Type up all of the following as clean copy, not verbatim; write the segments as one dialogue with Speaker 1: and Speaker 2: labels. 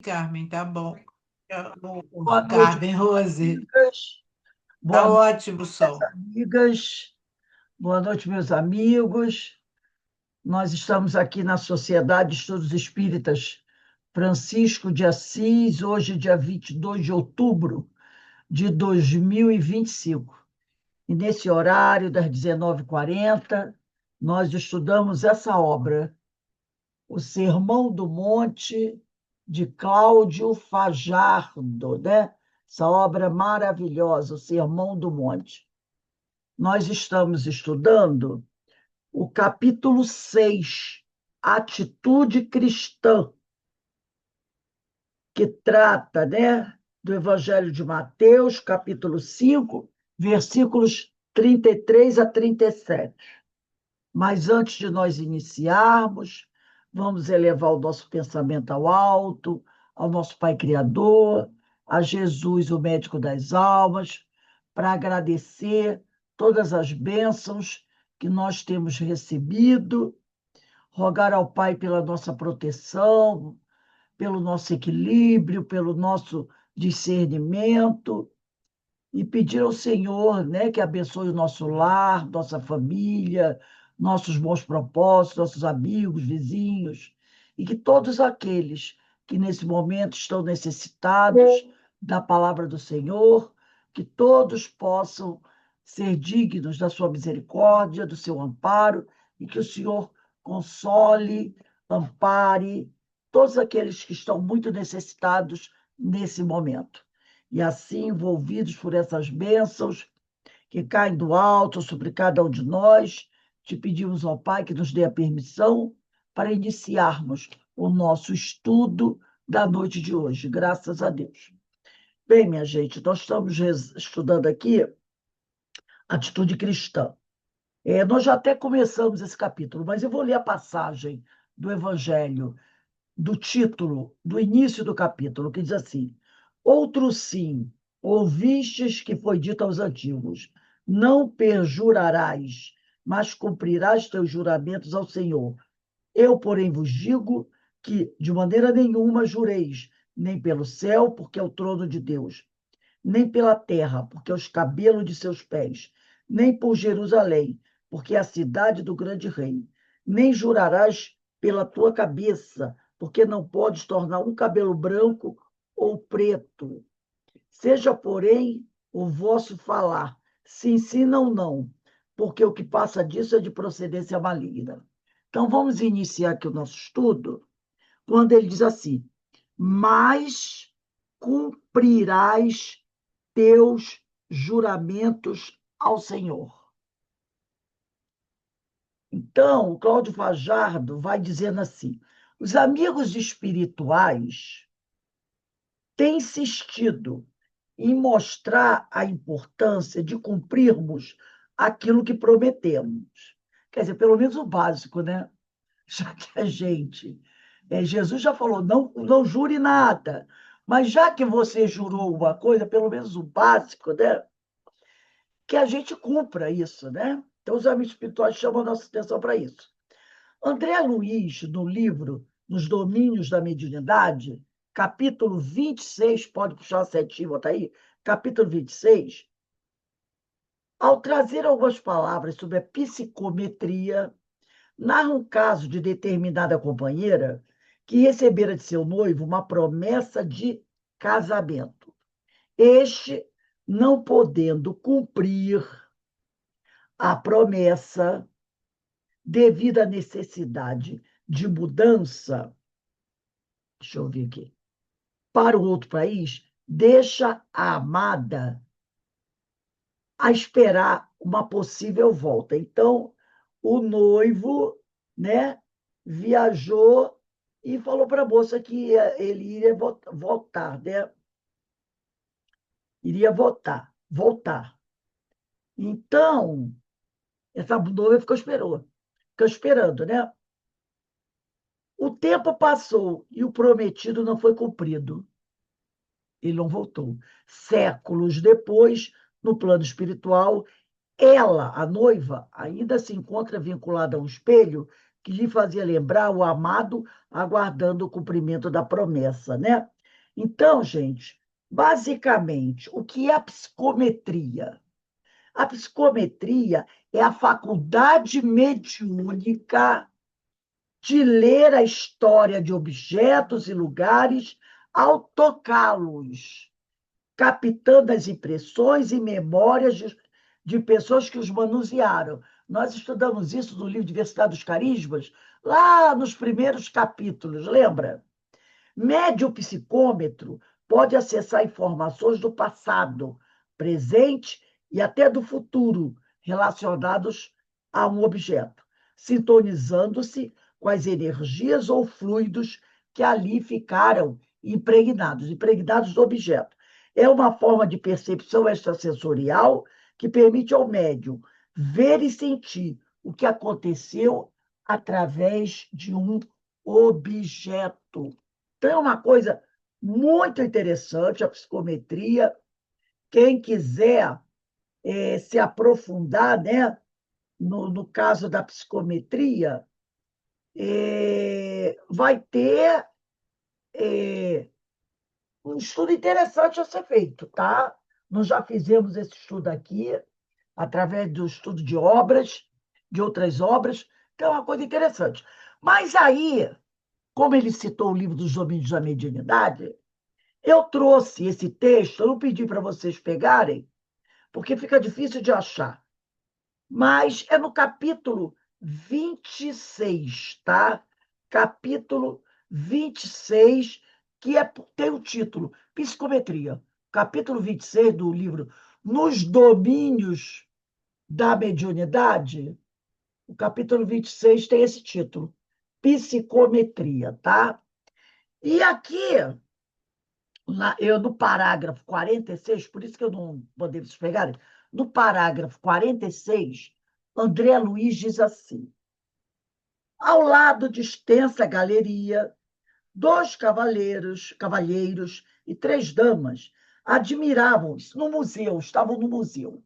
Speaker 1: Carmen, tá bom.
Speaker 2: Boa noite,
Speaker 1: Carmen, Rose,
Speaker 2: amigas.
Speaker 1: tá
Speaker 2: Boa noite,
Speaker 1: ótimo o
Speaker 2: minhas
Speaker 1: som.
Speaker 2: amigas. Boa noite, meus amigos. Nós estamos aqui na Sociedade de Estudos Espíritas Francisco de Assis, hoje, dia 22 de outubro de 2025. E nesse horário, das 19h40, nós estudamos essa obra, O Sermão do Monte, de Cláudio Fajardo, né? Essa obra maravilhosa, O Sermão do Monte. Nós estamos estudando o capítulo 6, Atitude Cristã, que trata, né, do Evangelho de Mateus, capítulo 5, versículos 33 a 37. Mas antes de nós iniciarmos, vamos elevar o nosso pensamento ao alto, ao nosso Pai Criador, a Jesus, o médico das almas, para agradecer todas as bênçãos que nós temos recebido, rogar ao Pai pela nossa proteção, pelo nosso equilíbrio, pelo nosso discernimento e pedir ao Senhor, né, que abençoe o nosso lar, nossa família, nossos bons propósitos, nossos amigos, vizinhos, e que todos aqueles que nesse momento estão necessitados da palavra do Senhor, que todos possam ser dignos da sua misericórdia, do seu amparo, e que o Senhor console, ampare todos aqueles que estão muito necessitados nesse momento. E assim, envolvidos por essas bênçãos que caem do alto sobre cada um de nós, te pedimos ao Pai que nos dê a permissão para iniciarmos o nosso estudo da noite de hoje, graças a Deus. Bem, minha gente, nós estamos estudando aqui atitude cristã. Nós já até começamos esse capítulo, mas eu vou ler a passagem do Evangelho, do título, do início do capítulo, que diz assim: Outro sim, ouvistes que foi dito aos antigos: não perjurarás, mas cumprirás teus juramentos ao Senhor. Eu, porém, vos digo que de maneira nenhuma jureis, nem pelo céu, porque é o trono de Deus, nem pela terra, porque é os cabelos de seus pés, nem por Jerusalém, porque é a cidade do grande rei. Nem jurarás pela tua cabeça, porque não podes tornar um cabelo branco ou preto. Seja, porém, o vosso falar, sim, sim, não, não, porque o que passa disso é de procedência maligna. Então, vamos iniciar aqui o nosso estudo, quando ele diz assim: mas cumprirás teus juramentos ao Senhor. Então, o Cláudio Fajardo vai dizendo assim: os amigos espirituais têm insistido em mostrar a importância de cumprirmos aquilo que prometemos. Quer dizer, pelo menos o básico, né? Já que a gente. Jesus já falou: não, não jure nada. Mas já que você jurou uma coisa, pelo menos o básico, né? Que a gente cumpra isso, né? Então, os amigos espirituais chamam a nossa atenção para isso. André Luiz, no livro Nos Domínios da Mediunidade, capítulo 26, pode puxar a setinha, botar aí, capítulo 26, ao trazer algumas palavras sobre a psicometria, narra um caso de determinada companheira que recebera de seu noivo uma promessa de casamento. Este, não podendo cumprir a promessa devido à necessidade de mudança, deixa eu ver aqui, para o outro país, deixa a amada a esperar uma possível volta. Então, o noivo, né, viajou e falou para a moça que ele iria voltar, né? Iria voltar. Então, essa noiva ficou esperando, né? O tempo passou e o prometido não foi cumprido. Ele não voltou. Séculos depois, no plano espiritual, ela, a noiva, ainda se encontra vinculada a um espelho que lhe fazia lembrar o amado aguardando o cumprimento da promessa, né? Então, gente, basicamente, o que é a psicometria? A psicometria é a faculdade mediúnica de ler a história de objetos e lugares ao tocá-los, captando as impressões e memórias de pessoas que os manusearam. Nós estudamos isso no livro Diversidade dos Carismas, lá nos primeiros capítulos, lembra? Médio psicômetro pode acessar informações do passado, presente e até do futuro relacionados a um objeto, sintonizando-se com as energias ou fluidos que ali ficaram impregnados do objeto. É uma forma de percepção extrasensorial que permite ao médium ver e sentir o que aconteceu através de um objeto. Então, é uma coisa muito interessante a psicometria. Quem quiser se aprofundar, né, no caso da psicometria, vai ter um estudo interessante a ser feito, tá? Nós já fizemos esse estudo aqui, através do estudo de obras, de outras obras, então é uma coisa interessante. Mas aí, como ele citou o livro dos domínios da mediunidade, eu trouxe esse texto, eu não pedi para vocês pegarem, porque fica difícil de achar, mas é no capítulo 26, tá? Capítulo 26, que tem o título Psicometria. Capítulo 26 do livro Nos Domínios da Mediunidade, o capítulo 26 tem esse título, Psicometria, tá? E aqui eu no parágrafo 46, por isso que eu não podemos pegar, no parágrafo 46, André Luiz diz assim: ao lado de extensa galeria, dois cavalheiros e três damas admiravam-se no museu, estavam no museu,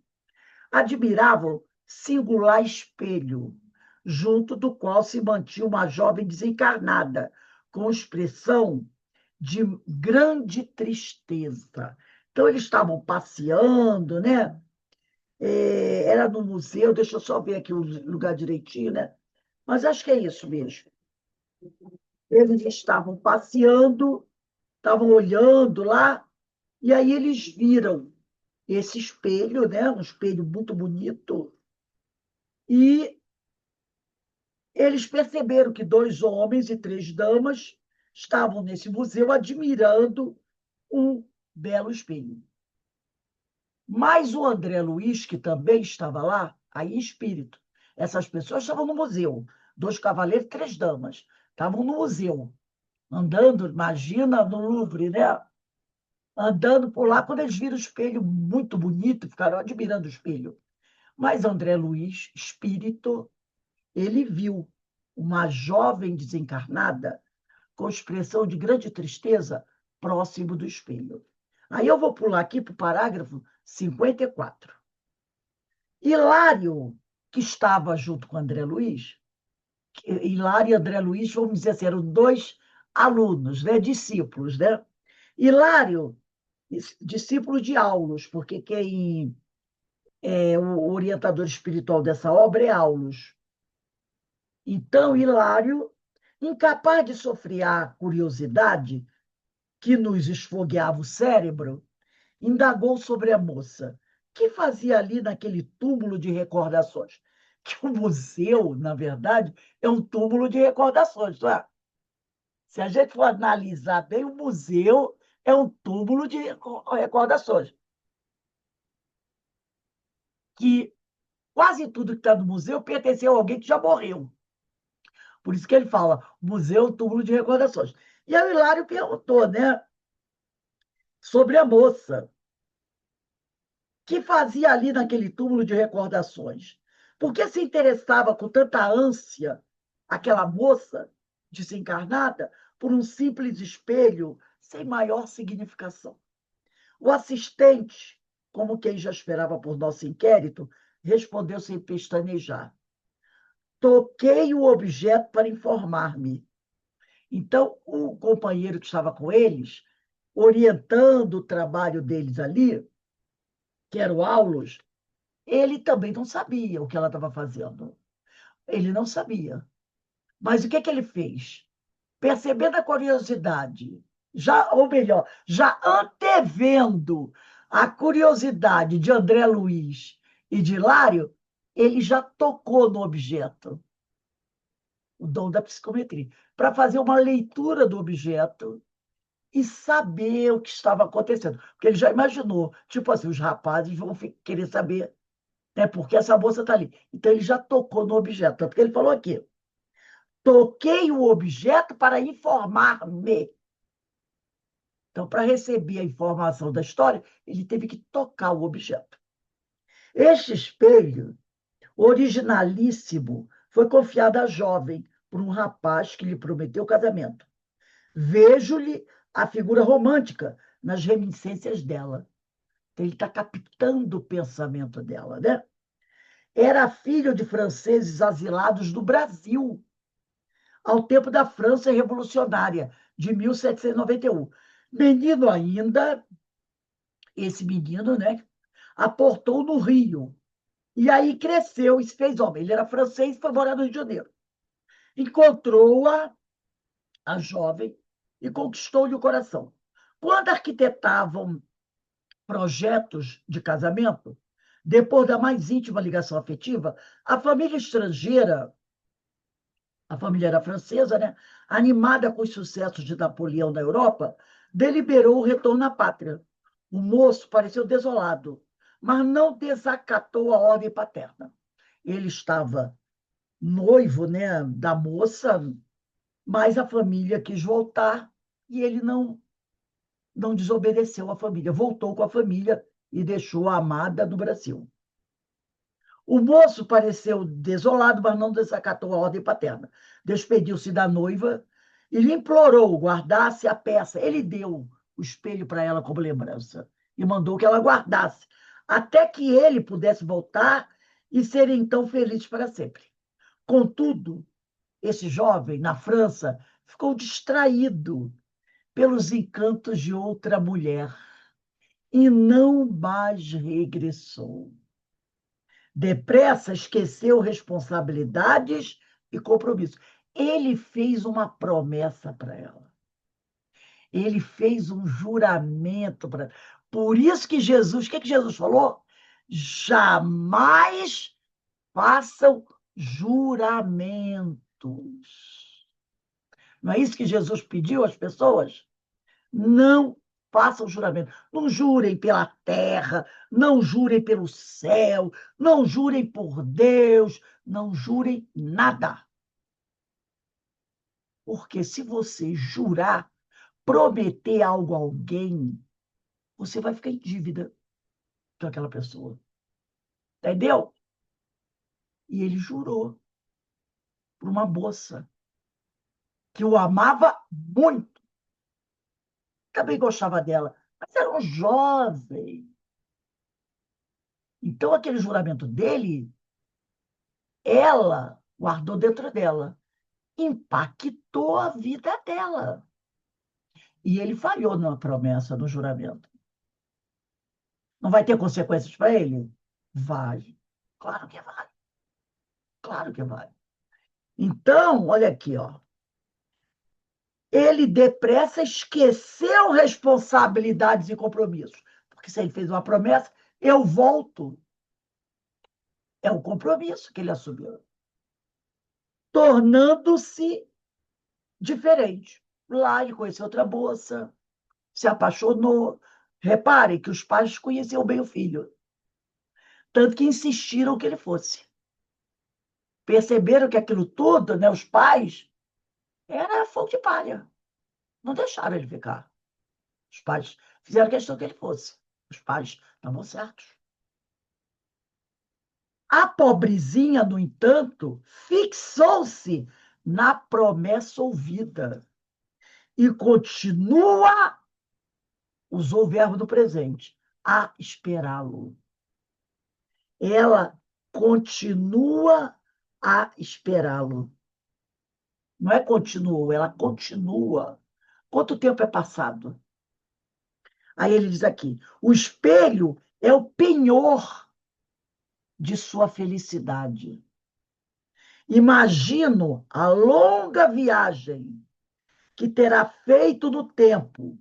Speaker 2: admiravam singular espelho, junto do qual se mantinha uma jovem desencarnada, com expressão de grande tristeza. Então, eles estavam passeando, né? Era no museu, deixa eu só ver aqui o lugar direitinho, né? Mas acho que é isso mesmo. Eles estavam passeando, estavam olhando lá, e aí eles viram esse espelho, né? Um espelho muito bonito, e eles perceberam que dois homens e três damas estavam nesse museu admirando um belo espelho. Mas o André Luiz, que também estava lá, aí em espírito. Essas pessoas estavam no museu. Dois cavaleiros e três damas. Estavam no museu, andando, imagina, no Louvre, né? Andando por lá, quando eles viram o espelho muito bonito, ficaram admirando o espelho. Mas André Luiz, espírito, ele viu uma jovem desencarnada com expressão de grande tristeza próximo do espelho. Aí eu vou pular aqui para o parágrafo 54. Hilário, que estava junto com André Luiz, Hilário e André Luiz, vamos dizer assim, eram dois alunos, né, discípulos, né? Hilário, discípulo de Aulos, porque quem é o orientador espiritual dessa obra é Aulos. Então, Hilário, incapaz de sofrer a curiosidade que nos esfogueava o cérebro, indagou sobre a moça. Que fazia ali naquele túmulo de recordações? Que o museu, na verdade, é um túmulo de recordações, não é? Se a gente for analisar bem, o museu é um túmulo de recordações. Que quase tudo que está no museu pertenceu a alguém que já morreu. Por isso que ele fala, museu é um túmulo de recordações. E aí o Hilário perguntou, né, sobre a moça. Que fazia ali naquele túmulo de recordações? Por que se interessava com tanta ânsia aquela moça desencarnada por um simples espelho sem maior significação? O assistente, como quem já esperava por nosso inquérito, respondeu sem pestanejar. Toquei o objeto para informar-me. Então, o companheiro que estava com eles orientando o trabalho deles ali, que era o Aulus, ele também não sabia o que ela estava fazendo. Ele não sabia. Mas o que que ele fez? Percebendo a curiosidade, já, ou melhor, já antevendo a curiosidade de André Luiz e de Hilário, ele já tocou no objeto, o dom da psicometria, para fazer uma leitura do objeto e saber o que estava acontecendo. Porque ele já imaginou, tipo assim, os rapazes vão querer saber, né, por que essa moça está ali. Então ele já tocou no objeto, tanto que ele falou aqui, toquei o objeto para informar-me. Então, para receber a informação da história, ele teve que tocar o objeto. Este espelho, originalíssimo, foi confiado à jovem por um rapaz que lhe prometeu casamento. Vejo-lhe a figura romântica nas reminiscências dela. Então, ele está captando o pensamento dela, né? Era filho de franceses asilados do Brasil, ao tempo da França Revolucionária, de 1791. Menino ainda, esse menino, né, aportou no Rio. E aí cresceu e se fez homem. Ele era francês e foi morar no Rio de Janeiro. Encontrou-a, a jovem, e conquistou-lhe o coração. Quando arquitetavam projetos de casamento, depois da mais íntima ligação afetiva, a família estrangeira, a família era francesa, né? Animada com os sucessos de Napoleão na Europa, deliberou o retorno à pátria. O moço pareceu desolado, mas não desacatou a ordem paterna. Ele estava noivo, né, da moça, mas a família quis voltar e ele não desobedeceu à família, voltou com a família e deixou a amada no Brasil. O moço pareceu desolado, mas não desacatou a ordem paterna. Despediu-se da noiva e lhe implorou guardasse a peça. Ele deu o espelho para ela como lembrança e mandou que ela guardasse, até que ele pudesse voltar e ser então feliz para sempre. Contudo, esse jovem, na França, ficou distraído pelos encantos de outra mulher e não mais regressou. Depressa esqueceu responsabilidades e compromissos. Ele fez uma promessa para ela. Ele fez um juramento para ela. Por isso que Jesus, o que Jesus falou? Jamais façam juramentos. Não é isso que Jesus pediu às pessoas? Não façam juramento. Não jurem pela terra, não jurem pelo céu, não jurem por Deus, não jurem nada. Porque se você jurar, prometer algo a alguém, você vai ficar em dívida com aquela pessoa. Entendeu? E ele jurou por uma moça que o amava muito. Também gostava dela, mas era um jovem. Então, aquele juramento dele, ela guardou dentro dela. Impactou a vida dela. E ele falhou na promessa, no juramento. Não vai ter consequências para ele? Vai. Claro que vai. Claro que vai. Então, olha aqui, ó. Ele depressa esqueceu responsabilidades e compromissos. Porque se ele fez uma promessa, eu volto. É um compromisso que ele assumiu. Tornando-se diferente. Lá ele conheceu outra moça, se apaixonou. Repare que os pais conheciam bem o filho. Tanto que insistiram que ele fosse. Perceberam que aquilo tudo, né, os pais, era fogo de palha. Não deixaram ele ficar. Os pais fizeram questão que ele fosse. Os pais estavam certos. A pobrezinha, no entanto, fixou-se na promessa ouvida e continua, usou o verbo do presente, a esperá-lo. Ela continua a esperá-lo. Não é continuou, ela continua. Quanto tempo é passado? Aí ele diz aqui: o espelho é o penhor de sua felicidade. Imagino a longa viagem que terá feito no tempo,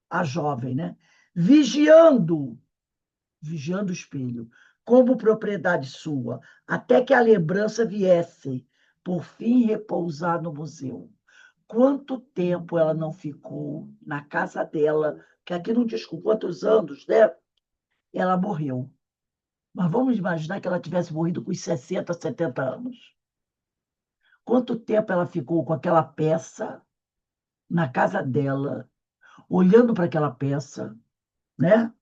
Speaker 2: a jovem, né? Vigiando, vigiando o espelho, como propriedade sua, até que a lembrança viesse, por fim repousar no museu. Quanto tempo ela não ficou na casa dela, que aqui não diz com quantos anos, né? Ela morreu. Mas vamos imaginar que ela tivesse morrido com 60, 70 anos. Quanto tempo ela ficou com aquela peça na casa dela, olhando para aquela peça, né?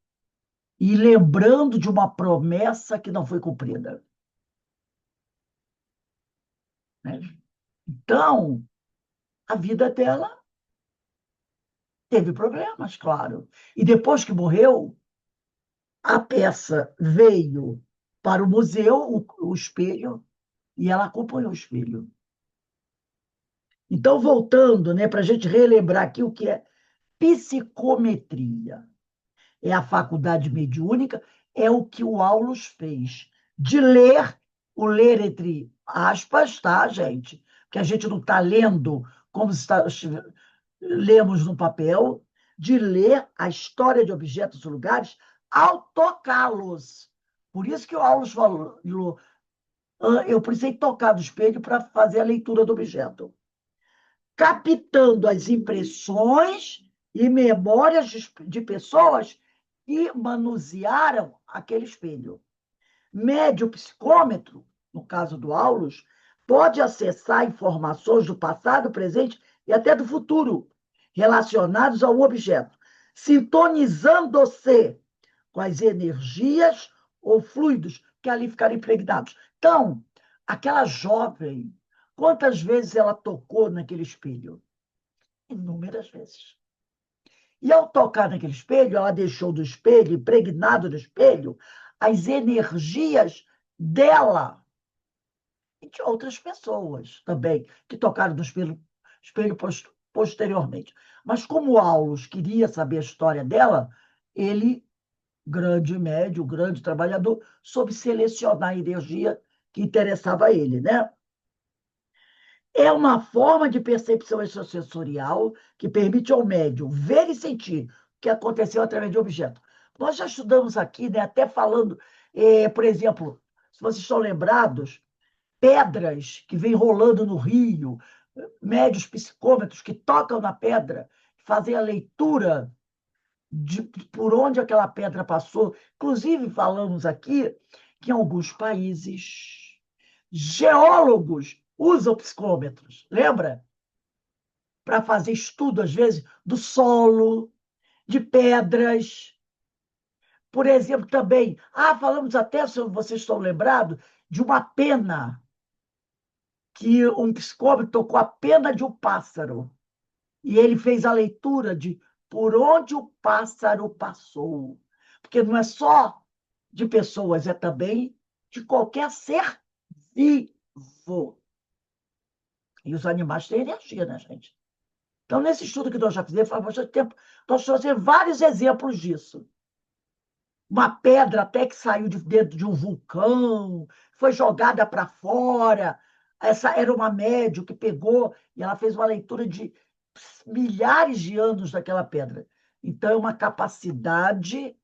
Speaker 2: E lembrando de uma promessa que não foi cumprida, né? Então, a vida dela teve problemas, claro. E depois que morreu, a peça veio para o museu, o espelho, e ela acompanhou o espelho. Então, voltando, né, para a gente relembrar aqui o que é psicometria. É a faculdade mediúnica, é o que o Aulus fez, de ler, o ler entre aspas, tá, gente? Porque a gente não está lendo como lemos no papel, de ler a história de objetos e lugares ao tocá-los. Por isso que o Aulus falou, eu precisei tocar no espelho para fazer a leitura do objeto, captando as impressões e memórias de pessoas que manusearam aquele espelho. Médio psicômetro, no caso do Aulus, pode acessar informações do passado, presente e até do futuro, relacionados ao objeto, sintonizando-se com as energias ou fluidos que ali ficaram impregnados. Então, aquela jovem, quantas vezes ela tocou naquele espelho? Inúmeras vezes. E ao tocar naquele espelho, ela deixou do espelho, impregnado do espelho, as energias dela e de outras pessoas também, que tocaram no espelho posteriormente. Mas como o Aulus queria saber a história dela, ele, grande médio, grande trabalhador, soube selecionar a energia que interessava a ele, né? É uma forma de percepção extrasensorial que permite ao médium ver e sentir o que aconteceu através de objeto. Nós já estudamos aqui, né, até falando, por exemplo, se vocês estão lembrados, pedras que vêm rolando no rio, médios psicômetros que tocam na pedra, fazem a leitura de por onde aquela pedra passou. Inclusive, falamos aqui que em alguns países, geólogos usam psicômetros, lembra? Para fazer estudo, às vezes, do solo, de pedras. Por exemplo, também, falamos até, se vocês estão lembrados, de uma pena, que um psicólogo tocou a pena de um pássaro, e ele fez a leitura de por onde o pássaro passou. Porque não é só de pessoas, é também de qualquer ser vivo. E os animais têm energia, né, gente? Então, nesse estudo que nós já fizemos, faz bastante tempo, nós trouxemos vários exemplos disso. Uma pedra até que saiu de dentro de um vulcão, foi jogada para fora. Essa era uma médium que pegou e ela fez uma leitura de milhares de anos daquela pedra. Então, é uma capacidade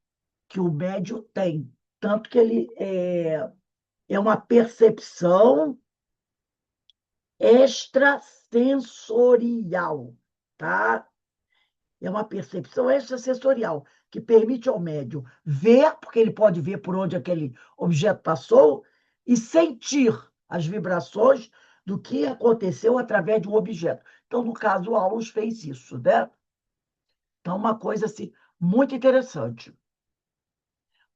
Speaker 2: que o médium tem. Tanto que ele é uma percepção extrasensorial, tá? É uma percepção extrasensorial que permite ao médium ver, porque ele pode ver por onde aquele objeto passou, e sentir as vibrações do que aconteceu através de um objeto. Então, no caso, o Aulus fez isso, né? Então, uma coisa assim, muito interessante.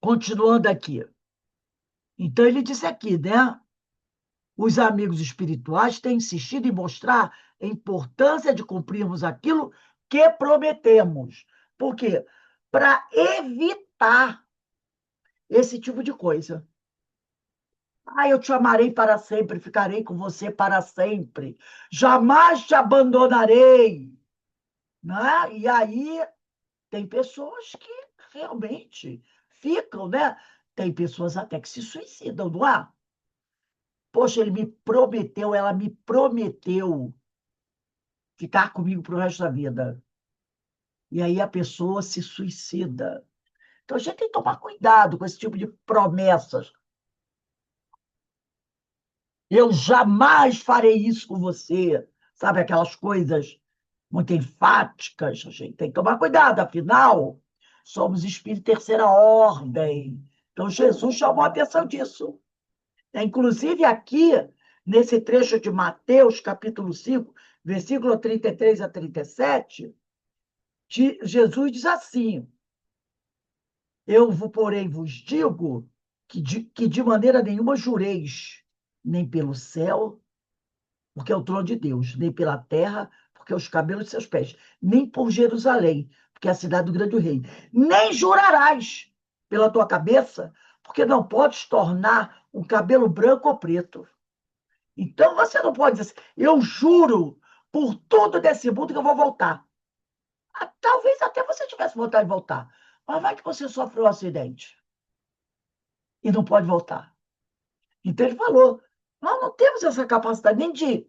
Speaker 2: Continuando aqui. Então, ele disse aqui, né? Os amigos espirituais têm insistido em mostrar a importância de cumprirmos aquilo que prometemos. Por quê? Para evitar esse tipo de coisa. Eu te amarei para sempre, ficarei com você para sempre. Jamais te abandonarei. Né? E aí Tem pessoas que realmente ficam, né? Tem pessoas até que se suicidam, não é? Poxa, ele me prometeu, ela me prometeu ficar comigo pro resto da vida. E aí a pessoa se suicida. Então a gente tem que tomar cuidado com esse tipo de promessas. Eu jamais farei isso com você. Sabe aquelas coisas muito enfáticas? A gente tem que tomar cuidado, afinal, somos espírito terceira ordem. Então Jesus chamou a atenção disso. Inclusive aqui, nesse trecho de Mateus, capítulo 5, versículo 33 a 37, Jesus diz assim: porém, vos digo que de maneira nenhuma jureis, nem pelo céu, porque é o trono de Deus, nem pela terra, porque é os cabelos de seus pés, nem por Jerusalém, porque é a cidade do grande rei. Nem jurarás pela tua cabeça, porque não podes tornar um cabelo branco ou preto. Então você não pode dizer assim, eu juro por tudo desse mundo que eu vou voltar. Talvez até você tivesse vontade de voltar, mas vai que você sofreu um acidente e não pode voltar. Então ele falou, nós não temos essa capacidade nem de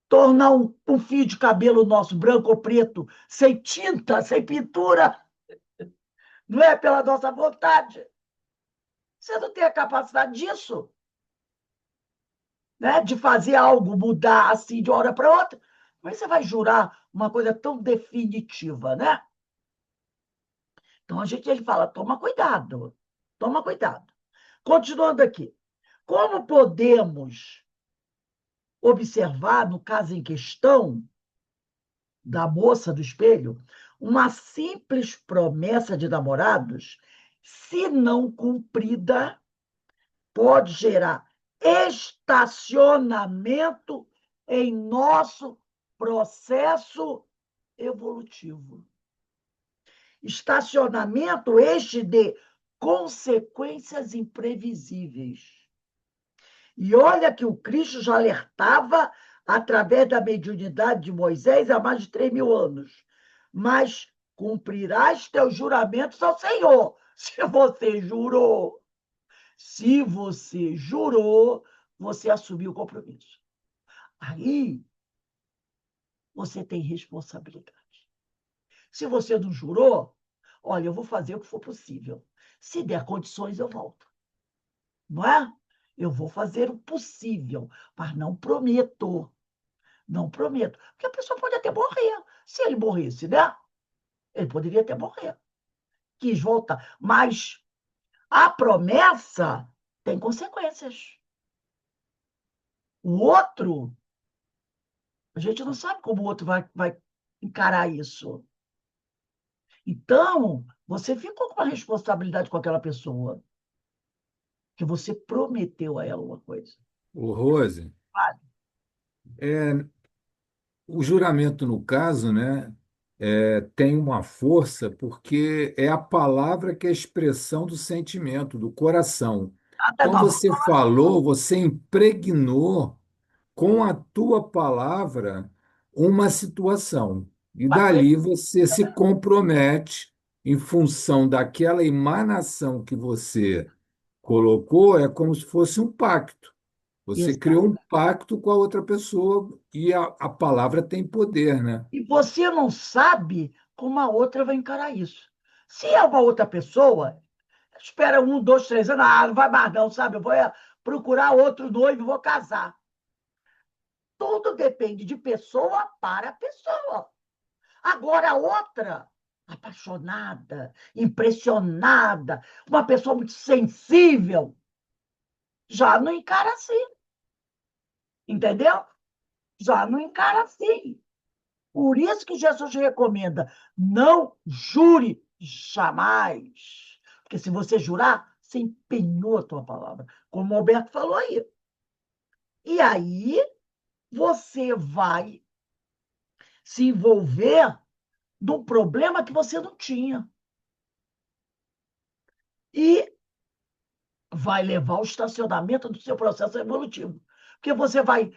Speaker 2: tornar um fio de cabelo nosso branco ou preto, sem tinta, sem pintura, não é pela nossa vontade. Você não tem a capacidade disso, né? De fazer algo mudar assim de uma hora para outra. Como é que você vai jurar uma coisa tão definitiva, né? Então ele fala, toma cuidado, toma cuidado. Continuando aqui, como podemos observar, no caso em questão, da moça do espelho, uma simples promessa de namorados, se não cumprida, pode gerar estacionamento em nosso processo evolutivo. Estacionamento este de consequências imprevisíveis. E olha que o Cristo já alertava através da mediunidade de Moisés há mais de 3.000 anos. Mas cumprirás teus juramentos ao Senhor. Se você jurou, você assumiu o compromisso. Aí você tem responsabilidade. Se você não jurou, olha, eu vou fazer o que for possível. Se der condições, eu volto. Não é? Eu vou fazer o possível, mas não prometo. Não prometo. Porque a pessoa pode até morrer. Se ele morresse, né? Ele poderia até morrer. Quis voltar. Mas a promessa tem consequências. O outro, a gente não sabe como o outro vai encarar isso. Então, você ficou com uma responsabilidade com aquela pessoa, que você prometeu a ela uma coisa.
Speaker 1: O Rose,
Speaker 2: Vale.
Speaker 1: é, o juramento, no caso, né, tem uma força porque é a palavra que é a expressão do sentimento, do coração.
Speaker 2: Nada
Speaker 1: Então,
Speaker 2: nova.
Speaker 1: você falou, você impregnou com a tua palavra uma situação. E
Speaker 2: Vai conhecer.
Speaker 1: dali você se compromete em função daquela emanação que você colocou, é como se fosse um pacto. Você criou um pacto com a outra pessoa e a palavra tem poder, né?
Speaker 2: E você não sabe como a outra vai encarar isso. Se é uma outra pessoa, espera 1, 2, 3 anos, não vai mais não, sabe? Eu vou procurar outro noivo e vou casar. Tudo depende de pessoa para pessoa. Agora, a outra, apaixonada, impressionada, uma pessoa muito sensível, já não encara assim, entendeu? Já não encara assim. Por isso que Jesus recomenda, não jure jamais. Porque se você jurar, você empenhou a tua palavra, como o Alberto falou aí. E aí você vai se envolver num problema que você não tinha. E vai levar ao estacionamento do seu processo evolutivo. Porque você vai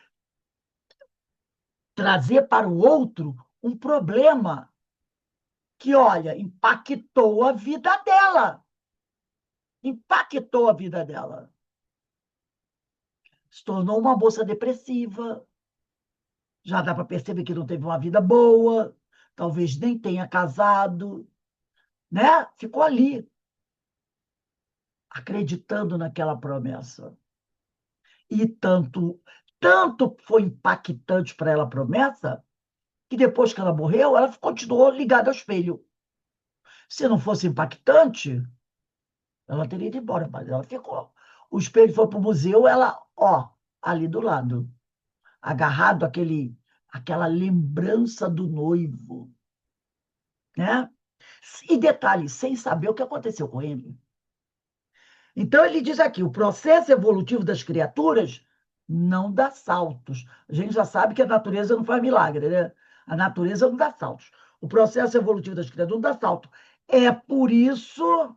Speaker 2: trazer para o outro um problema que, olha, impactou a vida dela. Impactou a vida dela. Se tornou uma moça depressiva. Já dá para perceber que não teve uma vida boa, talvez nem tenha casado, né? Ficou ali, acreditando naquela promessa. E tanto foi impactante para ela a promessa, que depois que ela morreu, ela continuou ligada ao espelho. Se não fosse impactante, ela teria ido embora, mas ela ficou. O espelho foi para o museu, ela, ó, ali do lado, agarrado aquela lembrança do noivo, né? E detalhe, sem saber o que aconteceu com ele. Então, ele diz aqui: o processo evolutivo das criaturas não dá saltos. A gente já sabe que a natureza não faz milagre, né? A natureza não dá saltos. O processo evolutivo das criaturas não dá salto. É por isso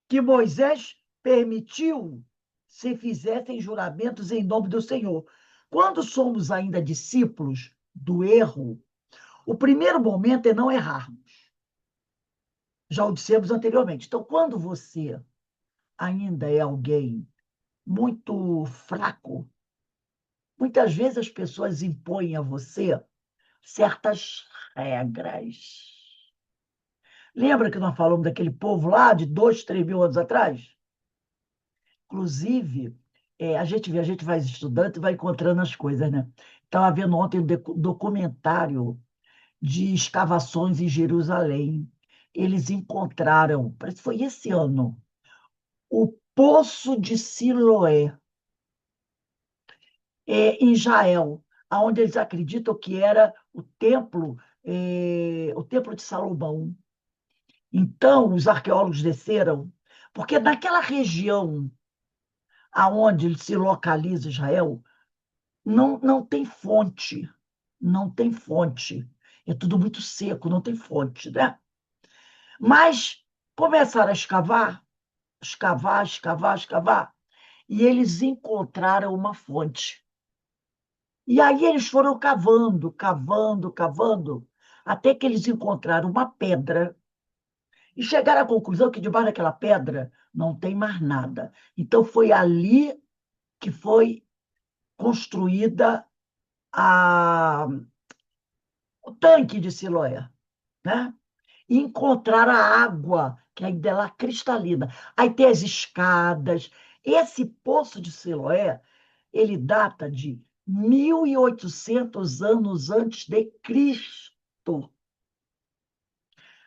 Speaker 2: que Moisés permitiu se fizessem juramentos em nome do Senhor. Quando somos ainda discípulos do erro, o primeiro momento é não errarmos. Já o dissemos anteriormente. Então, quando você ainda é alguém muito fraco, muitas vezes as pessoas impõem a você certas regras. Lembra que nós falamos daquele povo lá de 2, 3 mil anos atrás? Inclusive, a gente vai estudando e vai encontrando as coisas, né? Estava vendo ontem um documentário de escavações em Jerusalém. Eles encontraram, parece que foi esse ano, o Poço de Siloé, em Israel, onde eles acreditam que era o templo de Salomão. Então, os arqueólogos desceram, porque naquela região aonde se localiza Israel, não tem fonte, não tem fonte. É tudo muito seco, não tem fonte, né? Mas começaram a escavar, escavar, escavar, escavar, e eles encontraram uma fonte. E aí eles foram cavando, cavando, cavando, até que eles encontraram uma pedra e chegaram à conclusão que debaixo daquela pedra não tem mais nada. Então foi ali que foi construída o tanque de Siloé, né? E encontraram a água, que ainda é lá cristalina. Aí tem as escadas. Esse poço de Siloé, ele data de 1.800 anos antes de Cristo.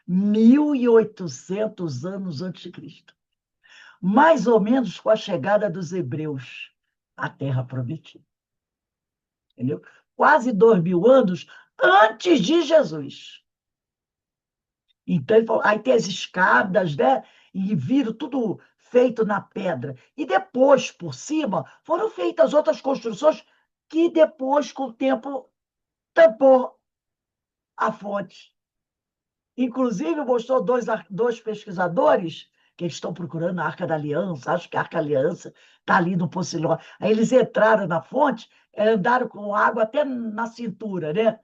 Speaker 2: 1.800 anos antes de Cristo. Mais ou menos com a chegada dos hebreus à Terra Prometida. Entendeu? Quase 2.000 anos antes de Jesus. Então, ele falou, aí tem as escadas, né? E viram tudo feito na pedra. E depois, por cima, foram feitas outras construções que depois, com o tempo, tampou a fonte. Inclusive, mostrou dois pesquisadores que eles estão procurando a Arca da Aliança, acho que a Arca da Aliança está ali no Pociló. Aí eles entraram na fonte, andaram com água até na cintura, né?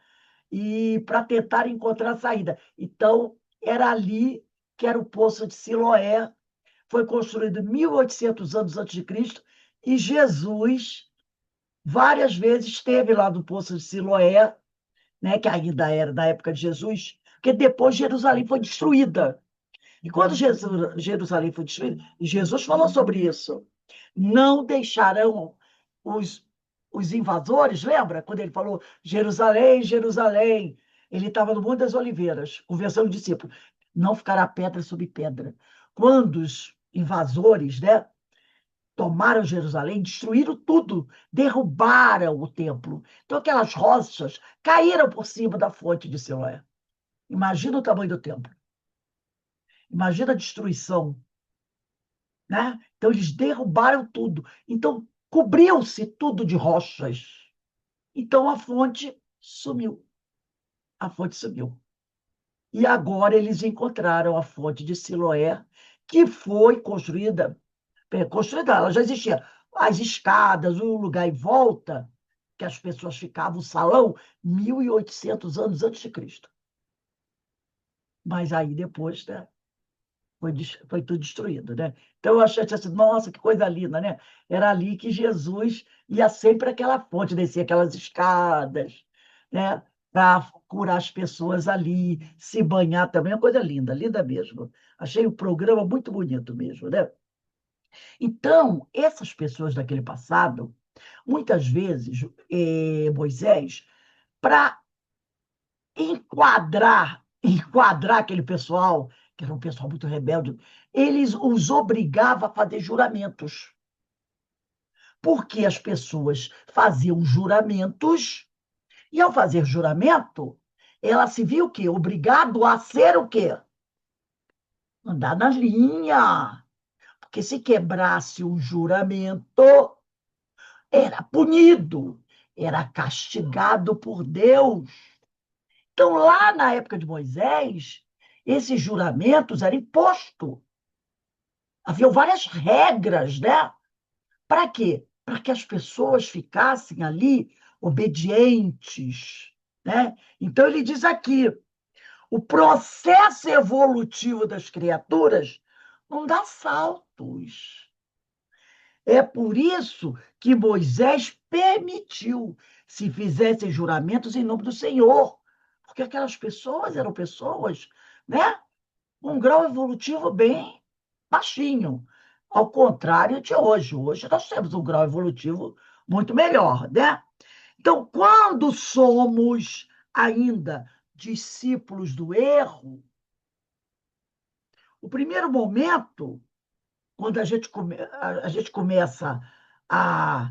Speaker 2: E para tentar encontrar a saída. Então, era ali que era o Poço de Siloé, foi construído 1.800 anos antes de Cristo, e Jesus várias vezes esteve lá no Poço de Siloé, né, que ainda era na época de Jesus, porque depois Jerusalém foi destruída. E quando Jerusalém foi destruída, Jesus falou sobre isso. Não deixarão os, os invasores, lembra? Quando ele falou Jerusalém, Jerusalém, ele estava no Monte das Oliveiras, conversando com os discípulos. Não ficará pedra sobre pedra. Quando os invasores, né, tomaram Jerusalém, destruíram tudo, derrubaram o templo. Então, aquelas rochas caíram por cima da fonte de Siloé. Imagina o tamanho do templo. Imagina a destruição, né? Então, eles derrubaram tudo. Então, cobriu-se tudo de rochas. Então, a fonte sumiu. A fonte sumiu. E agora eles encontraram a fonte de Siloé, que foi construída. Construída, ela já existia. As escadas, o lugar em volta, que as pessoas ficavam, o salão, 1.800 anos antes de Cristo. Mas aí depois, né, foi tudo destruído, né? Então eu achei assim, nossa, que coisa linda, né? Era ali que Jesus ia sempre àquela fonte, descia aquelas escadas, né? Para curar as pessoas ali, se banhar também, é uma coisa linda, linda mesmo. Achei o programa muito bonito mesmo, né? Então, essas pessoas daquele passado, muitas vezes, Moisés, para enquadrar aquele pessoal, que era um pessoal muito rebelde, eles os obrigava a fazer juramentos. Porque as pessoas faziam juramentos, e ao fazer juramento, ela se viu o quê? Obrigado a ser o quê? Andar na linha. Porque se quebrasse um juramento, era punido, era castigado por Deus. Então, lá na época de Moisés, esses juramentos eram impostos. Havia várias regras, né? Para quê? Para que as pessoas ficassem ali obedientes, né? Então, ele diz aqui, o processo evolutivo das criaturas não dá saltos. É por isso que Moisés permitiu se fizessem juramentos em nome do Senhor, porque aquelas pessoas eram pessoas, né, um grau evolutivo bem baixinho, ao contrário de hoje. Hoje nós temos um grau evolutivo muito melhor, né? Então, quando somos ainda discípulos do erro, o primeiro momento, quando a gente começa a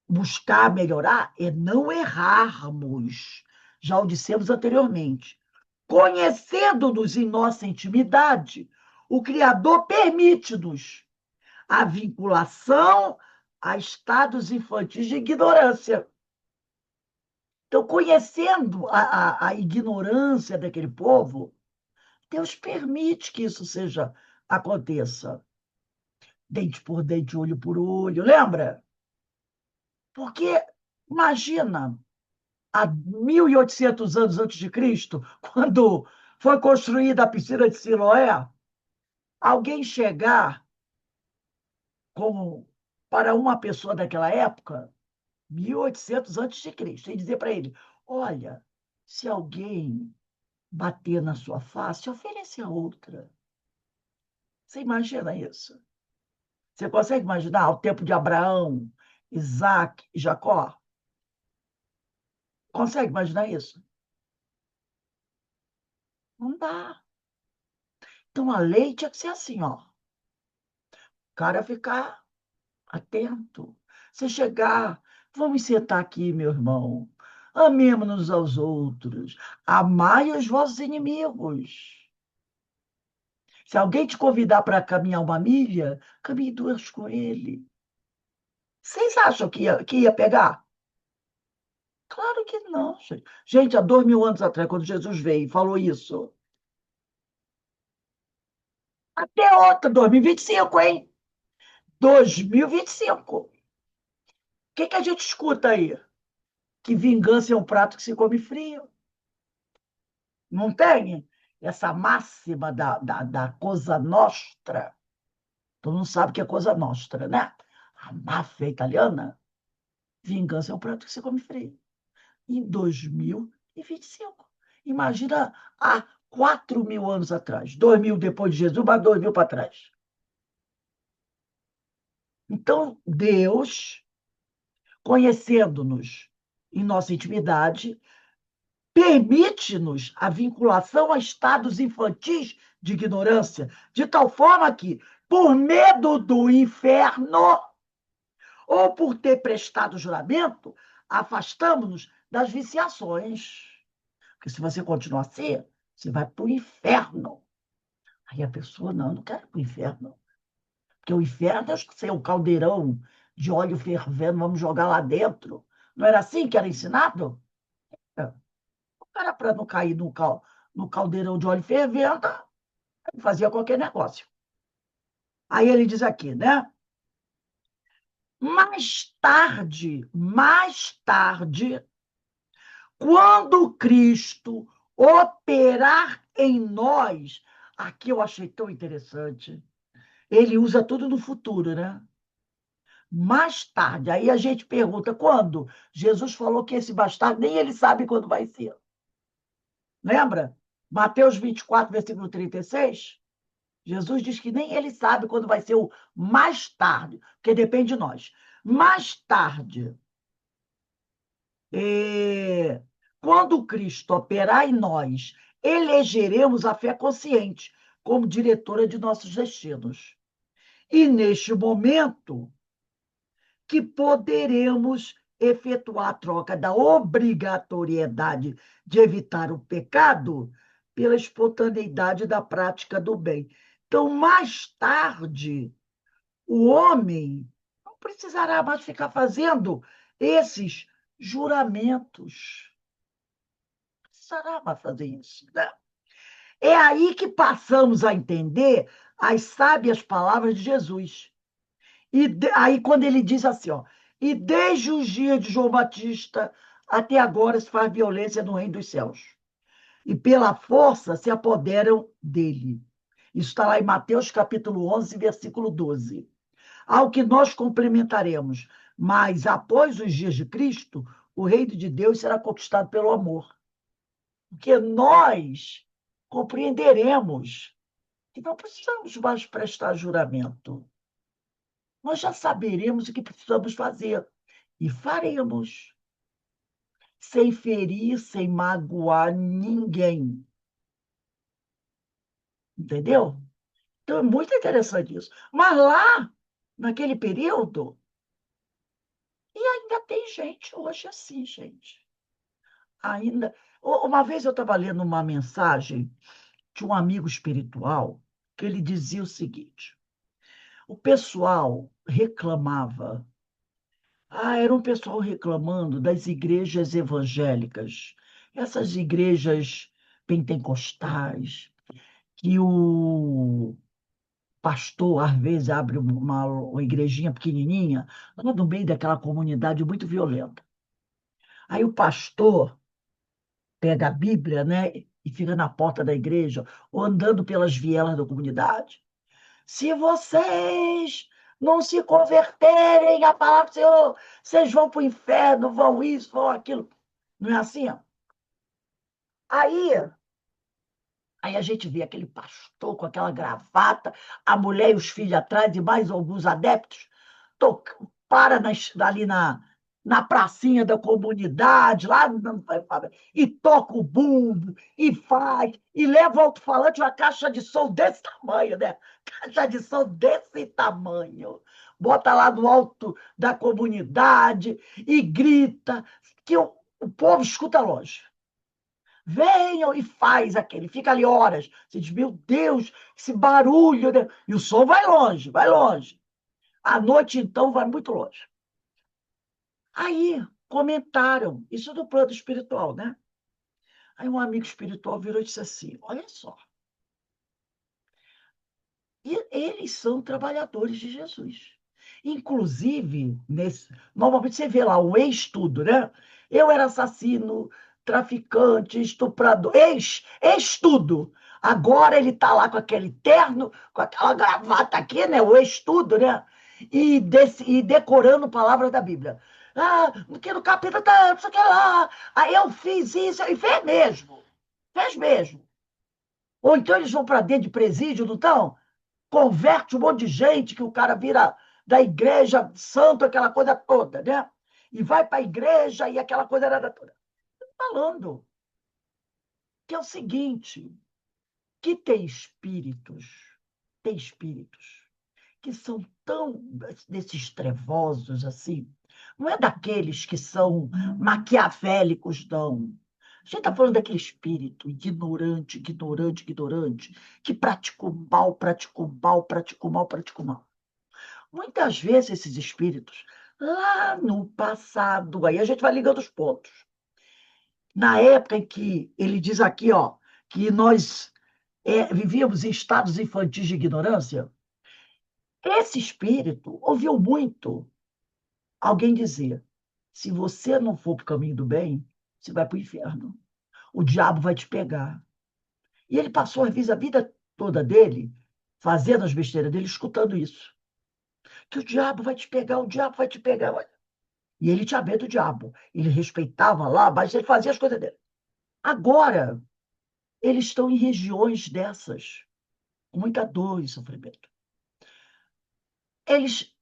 Speaker 2: buscar melhorar, é não errarmos. Já o dissemos anteriormente. Conhecendo-nos em nossa intimidade, o Criador permite-nos a vinculação a estados infantis de ignorância. Então, conhecendo a ignorância daquele povo, Deus permite que isso aconteça. Dente por dente, olho por olho, lembra? Porque, imagina, há 1.800 anos antes de Cristo, quando foi construída a piscina de Siloé, alguém chegar como para uma pessoa daquela época, 1.800 antes de Cristo, e dizer para ele: olha, se alguém bater na sua face, ofereça outra. Você imagina isso? Você consegue imaginar o tempo de Abraão, Isaac e Jacó? Consegue imaginar isso? Não dá. Então a lei tinha que ser assim, ó. O cara ficar atento. Você chegar, vamos sentar aqui, meu irmão. Amemos-nos aos outros. Amai os vossos inimigos. Se alguém te convidar para caminhar uma milha, caminhe duas com ele. Vocês acham que ia pegar? Claro que não, gente. Gente, há 2.000 anos atrás, quando Jesus veio e falou isso, até outra, 2025, hein? 2025. O que a gente escuta aí? Que vingança é um prato que se come frio. Não tem essa máxima da Cosa Nostra. Tu não sabe o que é Cosa Nostra, né? A máfia italiana. Vingança é um prato que se come frio. Em 2025. Imagina há 4.000 anos atrás. 2.000 depois de Jesus, mas 2.000 para trás. Então, Deus, conhecendo-nos em nossa intimidade, permite-nos a vinculação a estados infantis de ignorância, de tal forma que, por medo do inferno, ou por ter prestado juramento, afastamos-nos das viciações. Porque se você continuar assim, você vai para o inferno. Aí a pessoa, não, não quero ir para o inferno. Porque o inferno é ser um caldeirão de óleo fervendo, vamos jogar lá dentro. Não era assim que era ensinado? O cara, para não cair no caldeirão de óleo fervendo, fazia qualquer negócio. Aí ele diz aqui, né? Mais tarde, quando Cristo operar em nós. Aqui eu achei tão interessante. Ele usa tudo no futuro, né? Mais tarde. Aí a gente pergunta, quando? Jesus falou que esse bastardo nem ele sabe quando vai ser. Lembra? Mateus 24, versículo 36. Jesus diz que nem ele sabe quando vai ser o mais tarde, porque depende de nós. Mais tarde, é, quando Cristo operar em nós, elegeremos a fé consciente como diretora de nossos destinos. E neste momento que poderemos efetuar a troca da obrigatoriedade de evitar o pecado pela espontaneidade da prática do bem. Então, mais tarde, o homem não precisará mais ficar fazendo esses juramentos. Não precisará mais fazer isso, né? É aí que passamos a entender as sábias palavras de Jesus. Aí, quando ele diz assim, ó, e desde os dias de João Batista até agora se faz violência no reino dos céus, e pela força se apoderam dele. Isso está lá em Mateus capítulo 11, versículo 12. Ao que nós complementaremos, mas após os dias de Cristo, o reino de Deus será conquistado pelo amor. Porque nós compreenderemos que não precisamos mais prestar juramento. Nós já saberemos o que precisamos fazer e faremos, sem ferir, sem magoar ninguém. Entendeu? Então é muito interessante isso. Mas lá, naquele período, e ainda tem gente hoje assim, gente. Ainda. Uma vez eu estava lendo uma mensagem de um amigo espiritual que ele dizia o seguinte: o pessoal reclamava. Era um pessoal reclamando das igrejas evangélicas, essas igrejas pentecostais, que o pastor, às vezes, abre uma igrejinha pequenininha, lá no meio daquela comunidade muito violenta. Aí o pastor pega a Bíblia, né, e fica na porta da igreja, ou andando pelas vielas da comunidade. Se vocês não se converterem à palavra do Senhor, vocês vão para o inferno, vão isso, vão aquilo. Não é assim? Ó? Aí, aí a gente vê aquele pastor com aquela gravata, a mulher e os filhos atrás e mais alguns adeptos, para ali na pracinha da comunidade, e toca o bumbo, e faz, e leva o alto-falante uma caixa de som desse tamanho, né? Caixa de som desse tamanho. Bota lá no alto da comunidade e grita, que o povo escuta longe. Venham e faz aquele, fica ali horas. Você diz, meu Deus, esse barulho, né? E o som vai longe, vai longe. À noite, então, vai muito longe. Aí comentaram, isso do plano espiritual, né? Aí um amigo espiritual virou e disse assim: olha só, e eles são trabalhadores de Jesus. Inclusive, normalmente você vê lá o ex-tudo, né? Eu era assassino, traficante, estuprador, ex-tudo. Agora ele está lá com aquele terno, com aquela gravata aqui, né? O ex-tudo, né? E decorando palavras da Bíblia. Porque no capítulo tá, não sei o que lá. Aí eu fiz isso, e fez mesmo. Fez mesmo. Ou então eles vão para dentro de presídio, não estão? Converte um monte de gente, que o cara vira da igreja santo, aquela coisa toda, né? E vai para a igreja e aquela coisa toda. Falando que é o seguinte, que tem espíritos que são tão desses trevosos assim, não é daqueles que são maquiavélicos, não. A gente está falando daquele espírito ignorante, ignorante, ignorante, que praticou mal, praticou mal, praticou mal, praticou mal. Muitas vezes esses espíritos, lá no passado, aí a gente vai ligando os pontos. Na época em que ele diz aqui, ó, que nós vivíamos em estados infantis de ignorância, esse espírito ouviu muito alguém dizer: se você não for para o caminho do bem, você vai para o inferno. o diabo vai te pegar. E ele passou, às vezes, a vida toda dele fazendo as besteiras dele, escutando isso. Que o diabo vai te pegar, o diabo vai te pegar. E ele tinha medo do diabo. Ele respeitava lá, mas ele fazia as coisas dele. Agora, eles estão em regiões dessas, com muita dor e sofrimento. Eles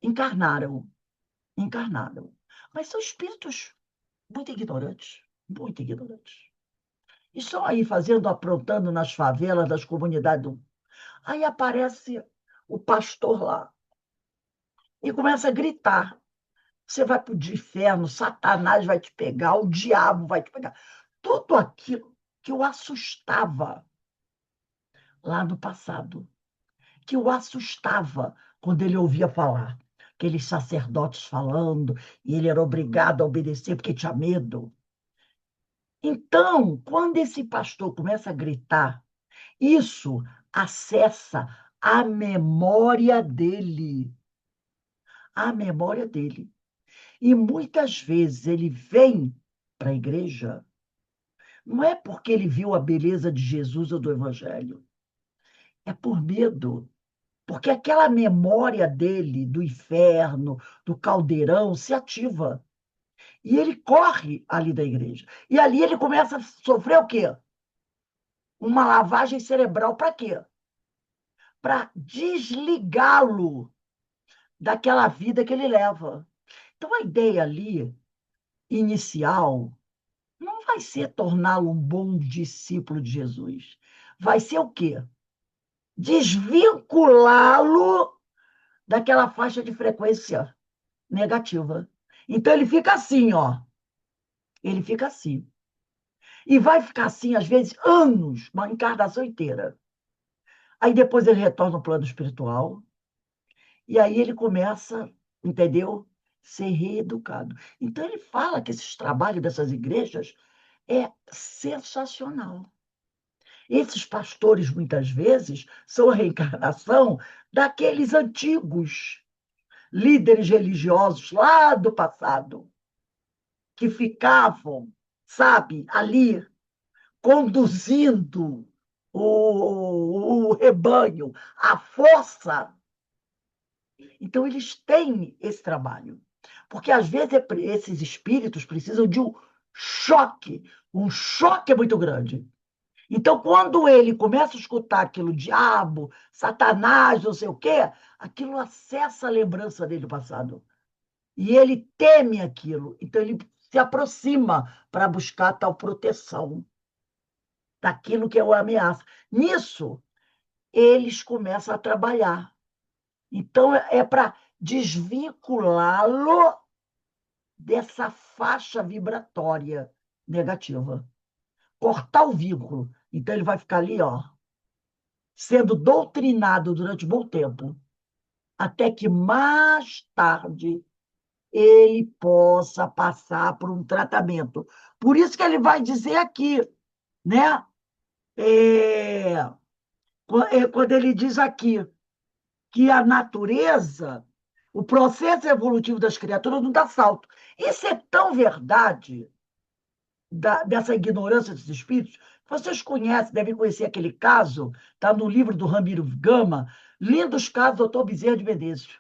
Speaker 2: encarnaram, encarnaram. Mas são espíritos muito ignorantes, muito ignorantes. E só aí fazendo, aprontando nas favelas das comunidades. Aí aparece o pastor lá e começa a gritar. Você vai para o inferno, Satanás vai te pegar, o diabo vai te pegar. Tudo aquilo que o assustava lá no passado, que o assustava quando ele ouvia falar. Aqueles sacerdotes falando, e ele era obrigado a obedecer porque tinha medo. Então, quando esse pastor começa a gritar, isso acessa a memória dele. A memória dele. E muitas vezes ele vem para a igreja, não é porque ele viu a beleza de Jesus ou do Evangelho, é por medo. Porque aquela memória dele do inferno, do caldeirão, se ativa. E ele corre ali da igreja. E ali ele começa a sofrer o quê? Uma lavagem cerebral. Para quê? Para desligá-lo daquela vida que ele leva. Então, a ideia ali, inicial, não vai ser torná-lo um bom discípulo de Jesus. Vai ser o quê? Desvinculá-lo daquela faixa de frequência negativa. Então ele fica assim, ó. Ele fica assim. E vai ficar assim, às vezes, anos, uma encarnação inteira. Aí depois ele retorna ao plano espiritual, e aí ele começa, entendeu? Ser reeducado. Então ele fala que esses trabalhos dessas igrejas é sensacional. Esses pastores, muitas vezes, são a reencarnação daqueles antigos líderes religiosos lá do passado, que ficavam, sabe, ali, conduzindo o rebanho, a força. Então, eles têm esse trabalho. Porque, às vezes, esses espíritos precisam de um choque é muito grande. Então, quando ele começa a escutar aquilo, diabo, Satanás, não sei o quê, aquilo acessa a lembrança dele do passado. E ele teme aquilo. Então, ele se aproxima para buscar tal proteção daquilo que é uma ameaça. Nisso, eles começam a trabalhar. Então, é para desvinculá-lo dessa faixa vibratória negativa. Cortar o vínculo. Então, ele vai ficar ali, ó, sendo doutrinado durante um bom tempo, até que mais tarde ele possa passar por um tratamento. Por isso que ele vai dizer aqui, né? É, quando ele diz aqui que a natureza, o processo evolutivo das criaturas não dá salto. Isso é tão verdade dessa ignorância dos espíritos. Vocês conhecem, devem conhecer aquele caso, está no livro do Ramiro Gama, lindos casos do Dr. Bezerra de Menezes.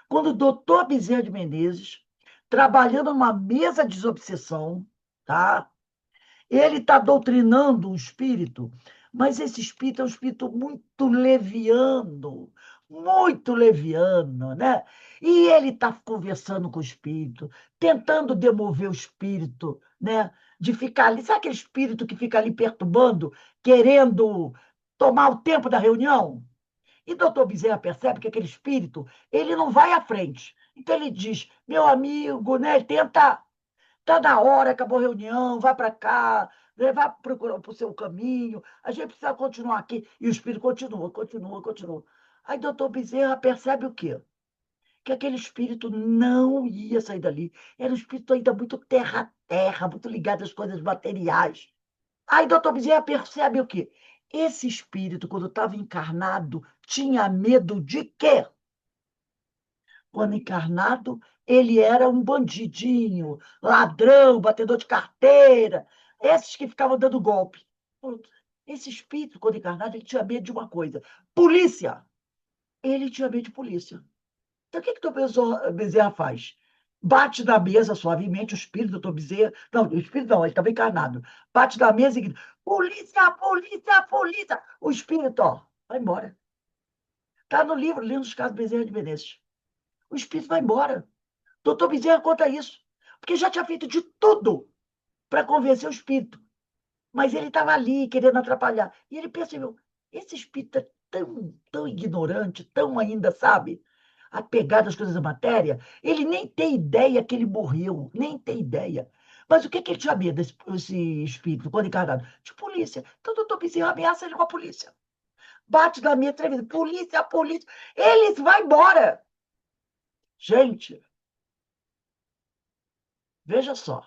Speaker 2: Quando o doutor Bezerra de Menezes, trabalhando numa mesa de desobsessão, tá? Ele está doutrinando o espírito, mas esse espírito é um espírito muito leviano, né? E ele está conversando com o espírito, tentando demover o espírito, né? De ficar ali, sabe aquele espírito que fica ali perturbando, querendo tomar o tempo da reunião? E doutor Bezerra percebe que aquele espírito, ele não vai à frente. Então ele diz, meu amigo, né? Ele tenta. Está na hora, acabou a reunião, vai para cá, né, vai procurar o seu caminho, a gente precisa continuar aqui. E o espírito continua, continua, continua. Aí doutor Bezerra percebe o quê? Que aquele espírito não ia sair dali. Era um espírito ainda muito terra-terra, muito ligado às coisas materiais. Aí doutor Bezerra percebe o quê? Esse espírito, quando estava encarnado, tinha medo de quê? Quando encarnado, ele era um bandidinho, ladrão, batedor de carteira. Esses que ficavam dando golpe. Esse espírito, quando encarnado, ele tinha medo de uma coisa: polícia. Ele tinha medo de polícia. Então, o que que o doutor Bezerra faz? Bate na mesa suavemente, o espírito do doutor Bezerra. Não, o espírito não, ele estava encarnado. Bate na mesa e grita: polícia, polícia, polícia. O espírito, ó, vai embora. Está no livro, lendo os casos Bezerra de Menezes. O espírito vai embora. Doutor Bezerra conta isso. Porque já tinha feito de tudo para convencer o espírito. Mas ele estava ali querendo atrapalhar. E ele pensa, meu, esse espírito é tão ignorante, tão ainda, sabe, apegado às coisas da matéria, ele nem tem ideia que ele morreu, nem tem ideia. Mas o que, que ele tinha medo, esse espírito, quando encarnado? De polícia. Então o doutor Bezerra ameaça ele com a polícia. Bate na minha entrevista, polícia, polícia. Ele vai embora. Gente, veja só,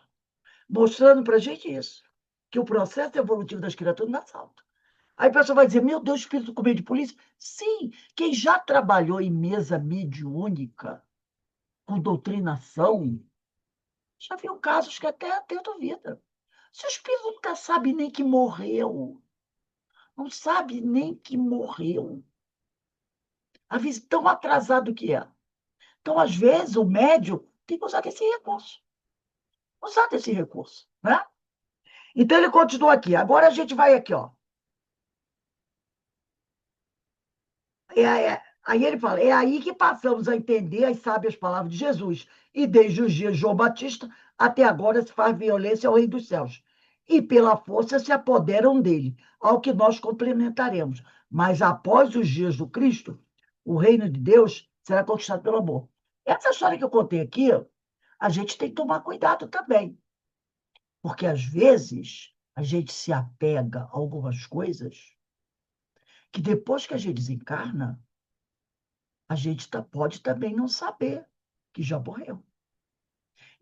Speaker 2: mostrando para a gente isso, que o processo evolutivo das criaturas não é salto. Aí a pessoa vai dizer: meu Deus, espírito com medo de polícia? Sim, quem já trabalhou em mesa mediúnica, com doutrinação, já viu casos que até tem dúvida. Se o espírito nunca sabe nem que morreu, não sabe nem que morreu, avisa tão atrasado que é. Então, às vezes, o médium tem que usar desse recurso. Usar desse recurso, né? Então, ele continua aqui. Agora a gente vai aqui, ó. Aí ele fala: é aí que passamos a entender as sábias palavras de Jesus. E desde os dias de João Batista até agora se faz violência ao Rei dos Céus. E pela força se apoderam dele, ao que nós complementaremos. Mas após os dias do Cristo, o reino de Deus será conquistado pelo amor. Essa história que eu contei aqui, a gente tem que tomar cuidado também. Porque às vezes a gente se apega a algumas coisas que depois que a gente desencarna, a gente pode também não saber que já morreu.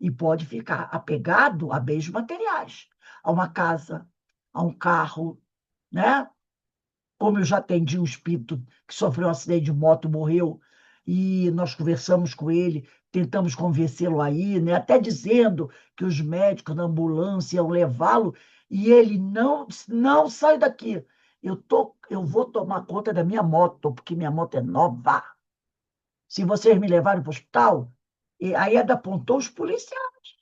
Speaker 2: E pode ficar apegado a bens materiais, a uma casa, a um carro, né? Como eu já atendi um espírito que sofreu um acidente de moto, morreu, e nós conversamos com ele, tentamos convencê-lo aí, né? Até dizendo que os médicos na ambulância iam levá-lo, e ele não sai daqui. Eu vou tomar conta da minha moto, porque minha moto é nova. Se vocês me levarem para o hospital, e aí ainda apontou os policiais.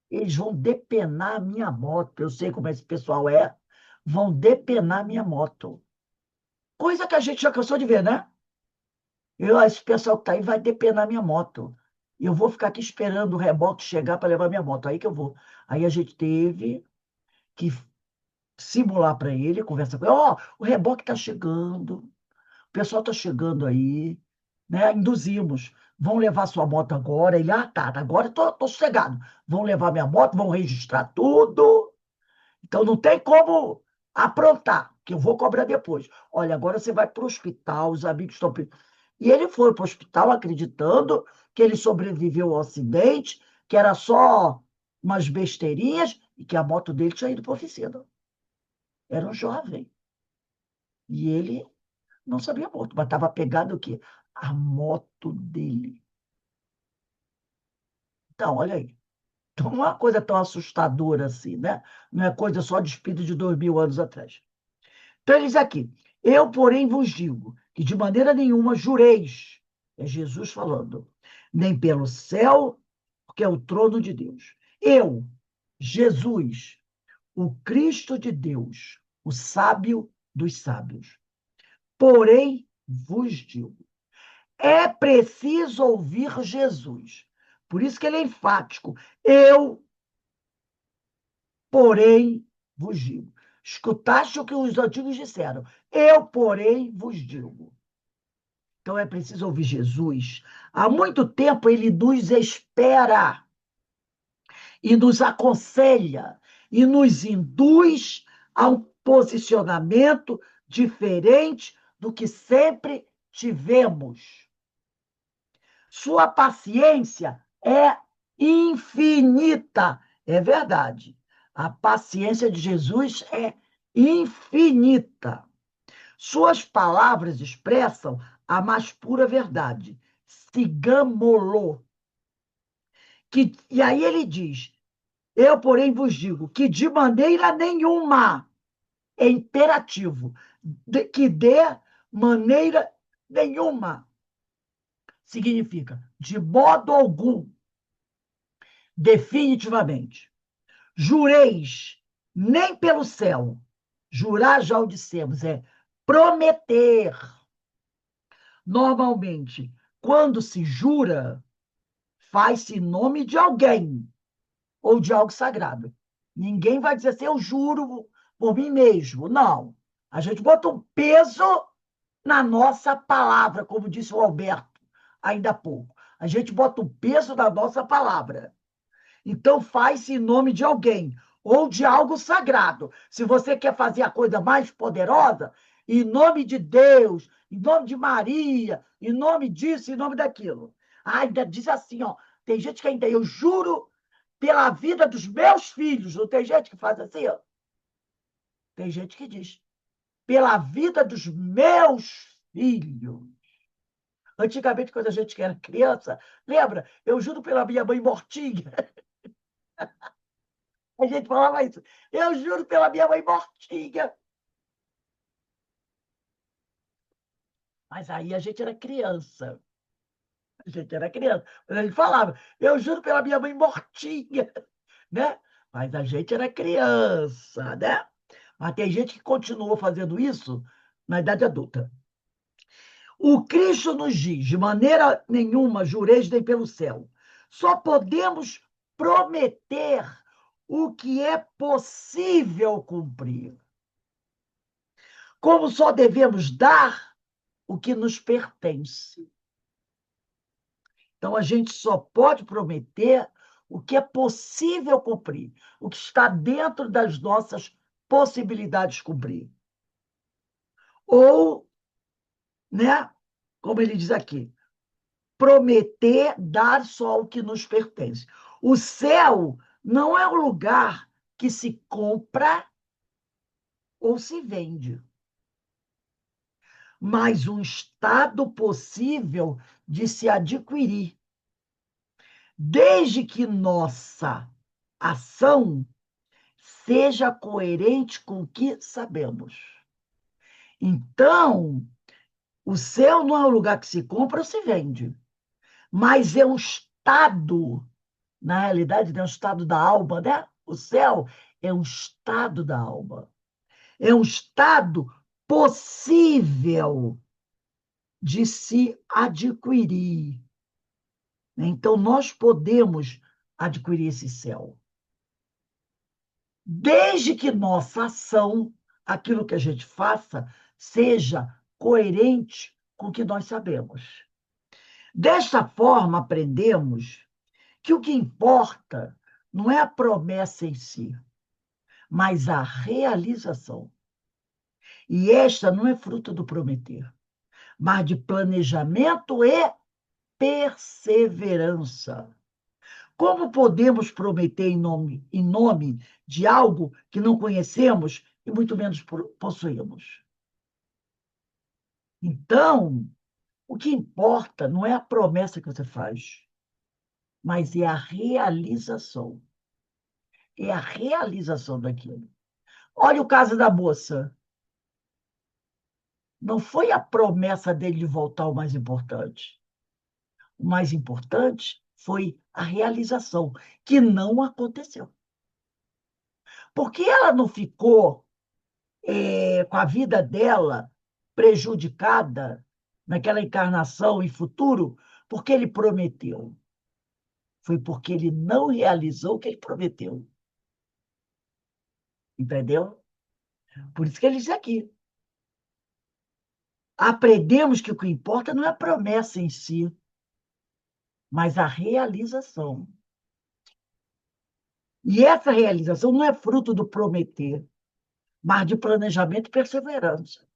Speaker 2: Eles vão depenar a minha moto. Eu sei como esse pessoal é. Vão depenar a minha moto. Coisa que a gente já cansou de ver, né? Esse pessoal que está aí vai depenar a minha moto. E eu vou ficar aqui esperando o reboque chegar para levar minha moto. Aí que eu vou. Aí a gente teve que simular para ele, conversar com ele: ó, o reboque está chegando, o pessoal está chegando aí, né? Induzimos. Vão levar sua moto agora. Ele: ah, tá, agora estou sossegado. Vão levar minha moto, vão registrar tudo. Então não tem como aprontar, que eu vou cobrar depois. Olha, agora você vai para o hospital, os amigos estão. E ele foi para o hospital acreditando que ele sobreviveu ao acidente, que era só umas besteirinhas e que a moto dele tinha ido para a oficina. Era um jovem. E ele não sabia a moto, mas estava pegado o quê? A moto dele. Então, olha aí. Então, não é uma coisa tão assustadora assim, né? Não é coisa só de espírito de 2000 anos atrás. Então, ele diz aqui: eu, porém, vos digo que de maneira nenhuma jureis, é Jesus falando, nem pelo céu, porque é o trono de Deus. Eu, Jesus, o Cristo de Deus, o sábio dos sábios. Porém, vos digo, é preciso ouvir Jesus. Por isso que ele é enfático. Eu, porém, vos digo. Escutaste o que os antigos disseram. Eu, porém, vos digo. Então é preciso ouvir Jesus. Há muito tempo ele nos espera e nos aconselha e nos induz a um posicionamento diferente do que sempre tivemos. Sua paciência é infinita. É verdade. A paciência de Jesus é infinita. Suas palavras expressam a mais pura verdade. Sigamos-lo. E aí ele diz: Eu, porém, vos digo que de maneira nenhuma é imperativo, que de maneira nenhuma significa de modo algum, definitivamente. Jureis nem pelo céu. Jurar, já o dissemos, é prometer. Normalmente, quando se jura, faz-se em nome de alguém ou de algo sagrado. Ninguém vai dizer assim, eu juro por mim mesmo. Não. A gente bota um peso na nossa palavra, como disse o Alberto ainda há pouco. A gente bota um peso na nossa palavra. Então, faz-se em nome de alguém ou de algo sagrado. Se você quer fazer a coisa mais poderosa, em nome de Deus, em nome de Maria, em nome disso, em nome daquilo. Ainda diz assim, ó, tem gente que ainda, eu juro pela vida dos meus filhos. Não tem gente que faz assim? Ó? Tem gente que diz, pela vida dos meus filhos. Antigamente, quando a gente era criança, lembra? Eu juro pela minha mãe mortinha. A gente falava isso. Eu juro pela minha mãe mortinha. Mas aí a gente era criança. A gente era criança. Mas a gente falava, eu juro pela minha mãe mortinha, né? Mas a gente era criança, né? Mas tem gente que continuou fazendo isso na idade adulta. O Cristo nos diz, de maneira nenhuma jureis nem pelo céu. Só podemos prometer o que é possível cumprir. Como só devemos dar o que nos pertence. Então, a gente só pode prometer o que é possível cumprir, o que está dentro das nossas possibilidades de cumprir. Ou, né, como ele diz aqui, prometer dar só o que nos pertence. O céu não é um lugar que se compra ou se vende, mas um estado possível de se adquirir, desde que nossa ação seja coerente com o que sabemos. Então, o céu não é um lugar que se compra ou se vende, mas é um estado, na realidade, é um estado da alma, né? O céu é um estado da alma. É um estado possível de se adquirir. Então, nós podemos adquirir esse céu. Desde que nossa ação, aquilo que a gente faça, seja coerente com o que nós sabemos. Desta forma, aprendemos que o que importa não é a promessa em si, mas a realização. E esta não é fruto do prometer, mas de planejamento e perseverança. Como podemos prometer em nome de algo que não conhecemos e muito menos possuímos? Então, o que importa não é a promessa que você faz, mas é a realização. É a realização daquilo. Olha o caso da moça. Não foi a promessa dele de voltar o mais importante. O mais importante foi a realização, que não aconteceu. Porque ela não ficou com a vida dela prejudicada naquela encarnação e futuro, porque ele prometeu. Foi porque ele não realizou o que ele prometeu. Entendeu? Por isso que ele diz aqui. Aprendemos que o que importa não é a promessa em si, mas a realização. E essa realização não é fruto do prometer, mas de planejamento e perseverança.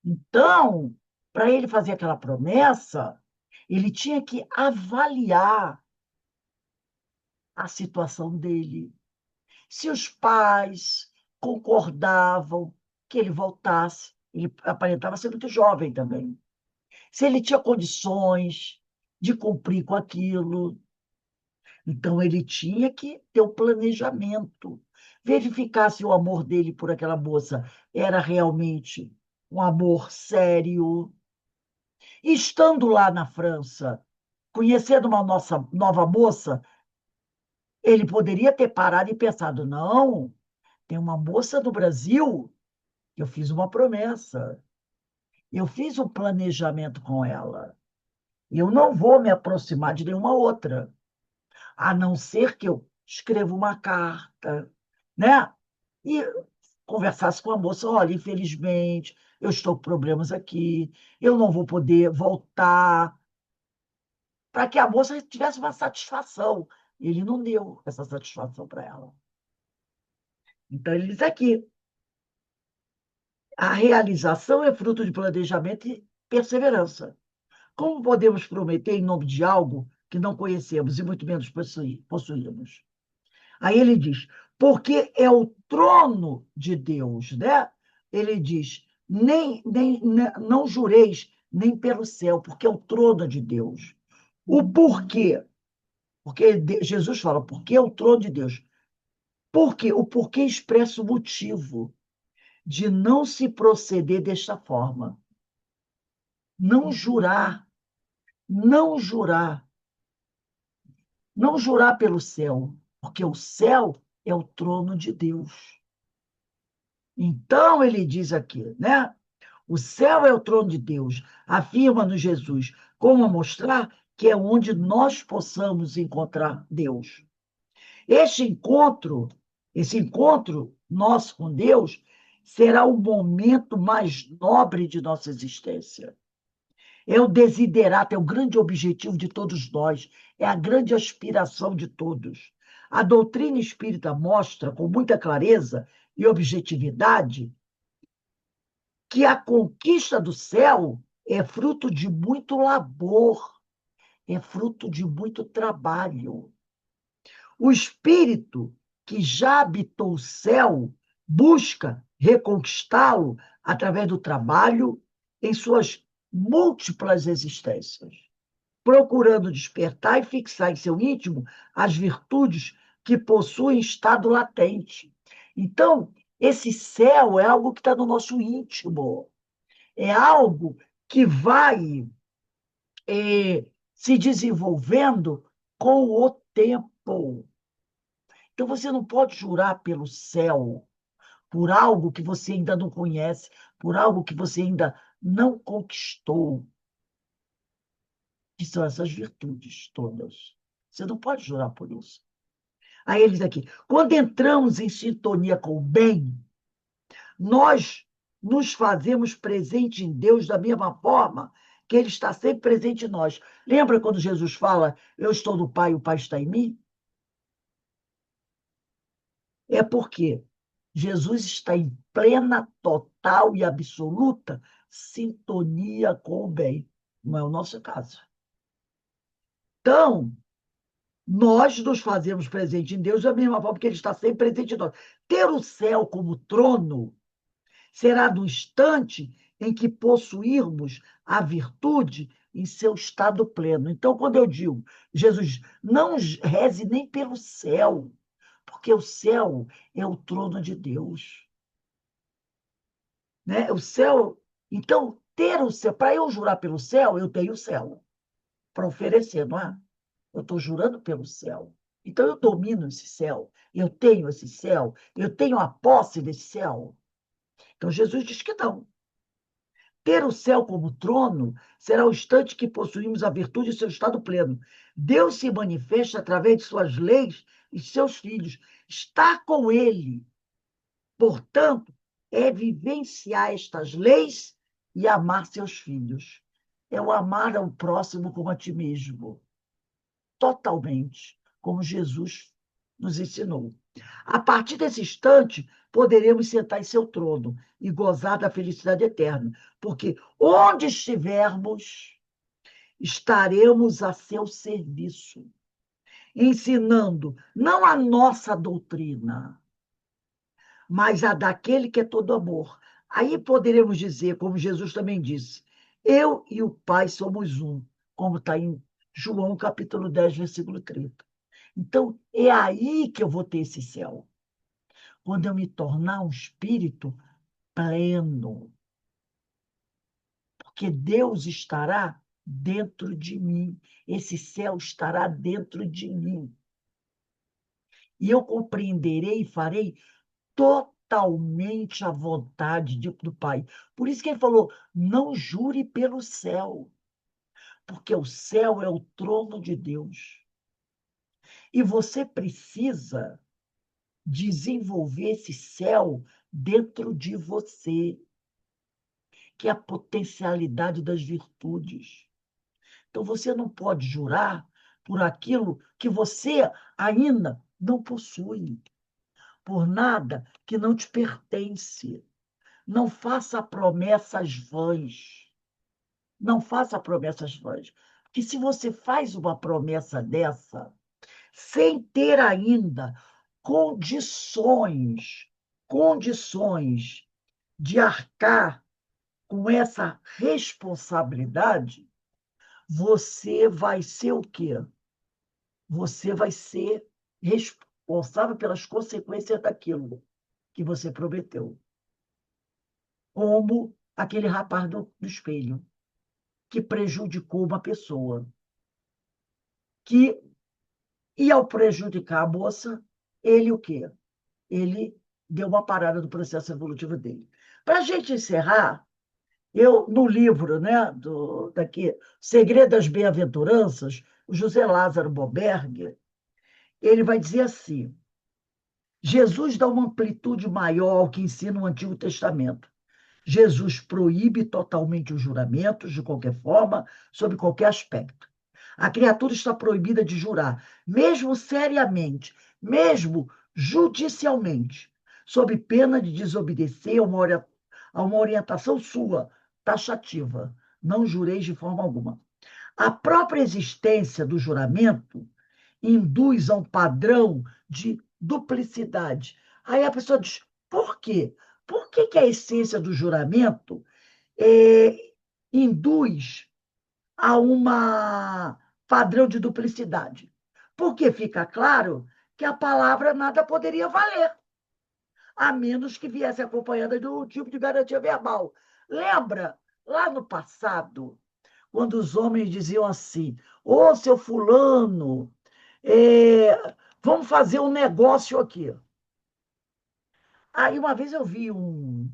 Speaker 2: Então, para ele fazer aquela promessa, ele tinha que avaliar a situação dele. Se os pais concordavam que ele voltasse, ele aparentava ser muito jovem também. Se ele tinha condições de cumprir com aquilo, Então, ele tinha que ter o planejamento, verificar se o amor dele por aquela moça era realmente um amor sério. E estando lá na França, conhecendo uma nossa nova moça, ele poderia ter parado e pensado: não, tem uma moça do Brasil, eu fiz uma promessa, eu fiz um planejamento com ela. Eu não vou me aproximar de nenhuma outra, a não ser que eu escreva uma carta, né? E conversasse com a moça: olha, infelizmente, eu estou com problemas aqui, eu não vou poder voltar, para que a moça tivesse uma satisfação. Ele não deu essa satisfação para ela. Então, ele diz aqui: a realização é fruto de planejamento e perseverança. Como podemos prometer em nome de algo que não conhecemos e muito menos possuímos? Aí ele diz: porque é o trono de Deus, né? Ele diz: não jureis nem pelo céu, porque é o trono de Deus. O porquê? Porque Jesus fala: porque é o trono de Deus. Por quê? O porquê expressa o motivo de não se proceder desta forma. Não jurar, não jurar, não jurar pelo céu, porque o céu é o trono de Deus. Então ele diz aqui, né? O céu é o trono de Deus, afirma-nos Jesus, como a mostrar que é onde nós possamos encontrar Deus. Esse encontro nosso com Deus, será o momento mais nobre de nossa existência. É o desiderato, é o grande objetivo de todos nós, é a grande aspiração de todos. A doutrina espírita mostra com muita clareza e objetividade que a conquista do céu é fruto de muito labor, é fruto de muito trabalho. O espírito que já habitou o céu busca reconquistá-lo através do trabalho em suas múltiplas existências, procurando despertar e fixar em seu íntimo as virtudes que possuem estado latente. Então, esse céu é algo que está no nosso íntimo, é algo que vai se desenvolvendo com o tempo. Então, você não pode jurar pelo céu, por algo que você ainda não conhece, por algo que você ainda não conquistou, que são essas virtudes todas. Você não pode jurar por isso. Aí ele diz aqui: quando entramos em sintonia com o bem, nós nos fazemos presente em Deus da mesma forma que Ele está sempre presente em nós. Lembra quando Jesus fala: eu estou no Pai e o Pai está em mim? É porque Jesus está em plena, total e absoluta sintonia com o bem. Não é o nosso caso. Então, nós nos fazemos presente em Deus da mesma forma que Ele está sempre presente em nós. Ter o céu como trono será no instante em que possuirmos a virtude em seu estado pleno. Então, quando eu digo, Jesus, não reze nem pelo céu, porque o céu é o trono de Deus. Né? O céu. Então, ter o céu, para eu jurar pelo céu, eu tenho o céu para oferecer, não é? Eu estou jurando pelo céu. Então, eu domino esse céu, eu tenho esse céu, eu tenho a posse desse céu. Então, Jesus diz que não. Ter o céu como trono será o instante que possuímos a virtude e seu estado pleno. Deus se manifesta através de suas leis e seus filhos. Estar com ele, portanto, é vivenciar estas leis e amar seus filhos. É o amar ao próximo como a ti mesmo, totalmente, como Jesus nos ensinou. A partir desse instante, poderemos sentar em seu trono e gozar da felicidade eterna, porque onde estivermos, estaremos a seu serviço, ensinando não a nossa doutrina, mas a daquele que é todo amor. Aí poderemos dizer, como Jesus também disse: eu e o Pai somos um, como está em João capítulo 10, versículo 30. Então, é aí que eu vou ter esse céu. Quando eu me tornar um espírito pleno. Porque Deus estará dentro de mim. Esse céu estará dentro de mim. E eu compreenderei e farei totalmente a vontade do Pai. Por isso que ele falou: não jure pelo céu, porque o céu é o trono de Deus. E você precisa desenvolver esse céu dentro de você, que é a potencialidade das virtudes. Então você não pode jurar por aquilo que você ainda não possui, por nada que não te pertence. Não faça promessas vãs. Não faça promessas vãs. Porque se você faz uma promessa dessa, sem ter ainda condições, condições de arcar com essa responsabilidade, você vai ser o quê? Você vai ser responsável pelas consequências daquilo que você prometeu. Como aquele rapaz do espelho, que prejudicou uma pessoa, que, e ao prejudicar a moça, ele o quê? Ele deu uma parada no processo evolutivo dele. Para a gente encerrar, eu, no livro, né, daqui, Segredo das Bem-aventuranças, o José Lázaro Boberg, ele vai dizer assim: Jesus dá uma amplitude maior ao que ensina o Antigo Testamento. Jesus proíbe totalmente os juramentos, de qualquer forma, sob qualquer aspecto. A criatura está proibida de jurar, mesmo seriamente, mesmo judicialmente, sob pena de desobedecer a uma orientação sua, taxativa. Não jureis de forma alguma. A própria existência do juramento induz a um padrão de duplicidade. Aí a pessoa diz: por quê? Por que a essência do juramento induz a um padrão de duplicidade? Porque fica claro que a palavra nada poderia valer, a menos que viesse acompanhada de um tipo de garantia verbal. Lembra, lá no passado, quando os homens diziam assim: ô, seu fulano, vamos fazer um negócio aqui. Aí uma vez eu vi um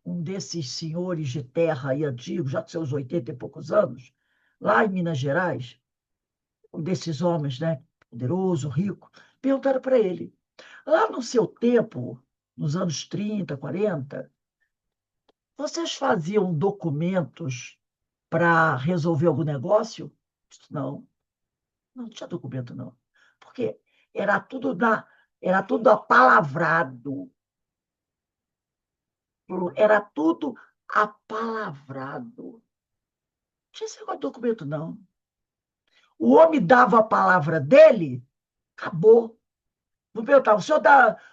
Speaker 2: desses senhores de terra aí antigos, já com seus 80 e poucos anos, lá em Minas Gerais, um desses homens, né, poderoso, rico, perguntaram para ele: lá no seu tempo, nos anos 30, 40, vocês faziam documentos para resolver algum negócio? Não, não tinha documento, não. Porque era tudo apalavrado. Era tudo apalavrado. Não tinha esse negócio de documento, não. O homem dava a palavra dele, acabou. Não perguntava: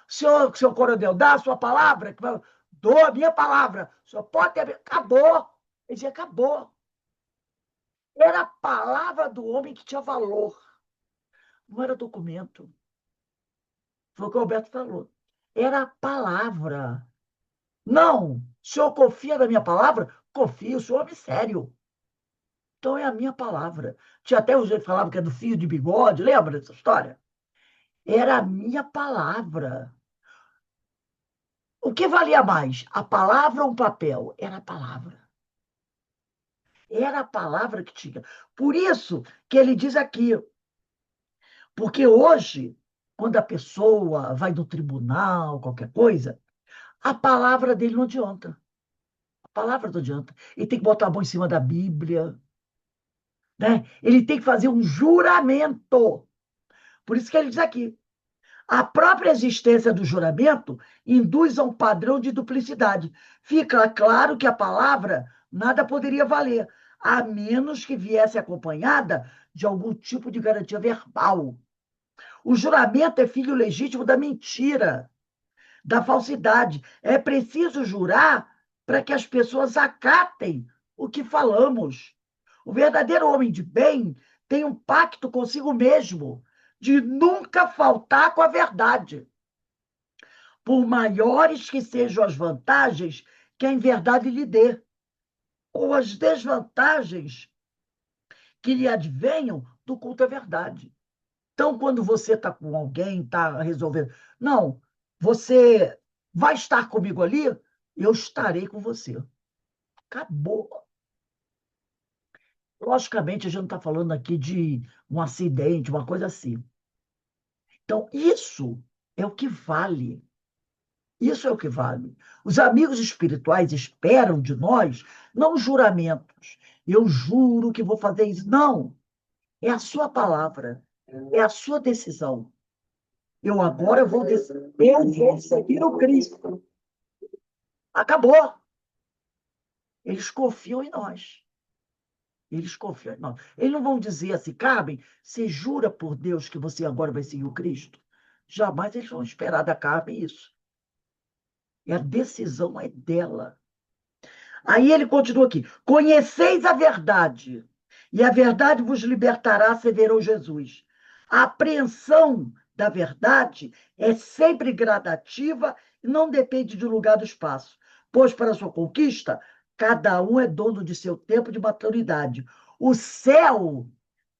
Speaker 2: senhor coronel, dá a sua palavra? Dou a minha palavra. O senhor pode ter. Acabou. Ele dizia: acabou. Era a palavra do homem que tinha valor. Não era documento. Foi o que o Alberto falou. Era a palavra. Não, o senhor confia na minha palavra? Confio, sou homem sério. Então é a minha palavra. Tinha até o jeito que falava que é do fio de bigode, lembra dessa história? Era a minha palavra. O que valia mais, a palavra ou o papel? Era a palavra. Era a palavra que tinha. Por isso que ele diz aqui, porque hoje, quando a pessoa vai no tribunal, qualquer coisa, a palavra dele não adianta. A palavra não adianta. Ele tem que botar a mão em cima da Bíblia, né? Ele tem que fazer um juramento. Por isso que ele diz aqui: a própria existência do juramento induz a um padrão de duplicidade. Fica claro que a palavra nada poderia valer, a menos que viesse acompanhada de algum tipo de garantia verbal. O juramento é filho legítimo da mentira, da falsidade. É preciso jurar para que as pessoas acatem o que falamos. O verdadeiro homem de bem tem um pacto consigo mesmo de nunca faltar com a verdade, por maiores que sejam as vantagens que a verdade lhe dê, ou as desvantagens que lhe advenham do culto à verdade. Então, quando você está com alguém, está resolvendo, não, você vai estar comigo ali, eu estarei com você. Acabou. Logicamente, a gente não está falando aqui de um acidente, uma coisa assim. Então, isso é o que vale. Isso é o que vale. Os amigos espirituais esperam de nós não juramentos. Eu juro que vou fazer isso. Não. É a sua palavra. É a sua decisão. Eu vou seguir o Cristo. Acabou. Eles confiam em nós. Eles confiam em nós. Eles não vão dizer assim, Carmen, você jura por Deus que você agora vai seguir o Cristo? Jamais eles vão esperar da Carmen isso. E a decisão é dela. Aí ele continua aqui: conheceis a verdade, e a verdade vos libertará, asseverou Jesus. A apreensão da verdade é sempre gradativa e não depende do lugar do espaço, pois para sua conquista, cada um é dono de seu tempo de maturidade. O céu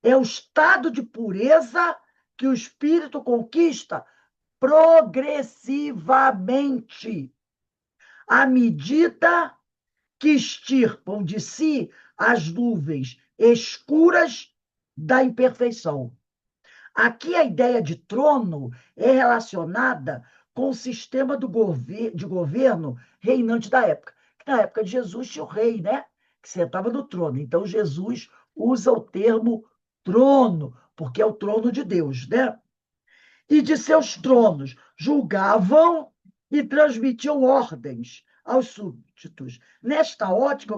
Speaker 2: é o estado de pureza que o espírito conquista progressivamente, à medida que extirpam de si as nuvens escuras da imperfeição. Aqui a ideia de trono é relacionada com o sistema de governo reinante da época. Na época de Jesus tinha o rei, né? Que sentava no trono. Então Jesus usa o termo trono, porque é o trono de Deus, né? E de seus tronos julgavam e transmitiam ordens aos súditos. Nesta ótica,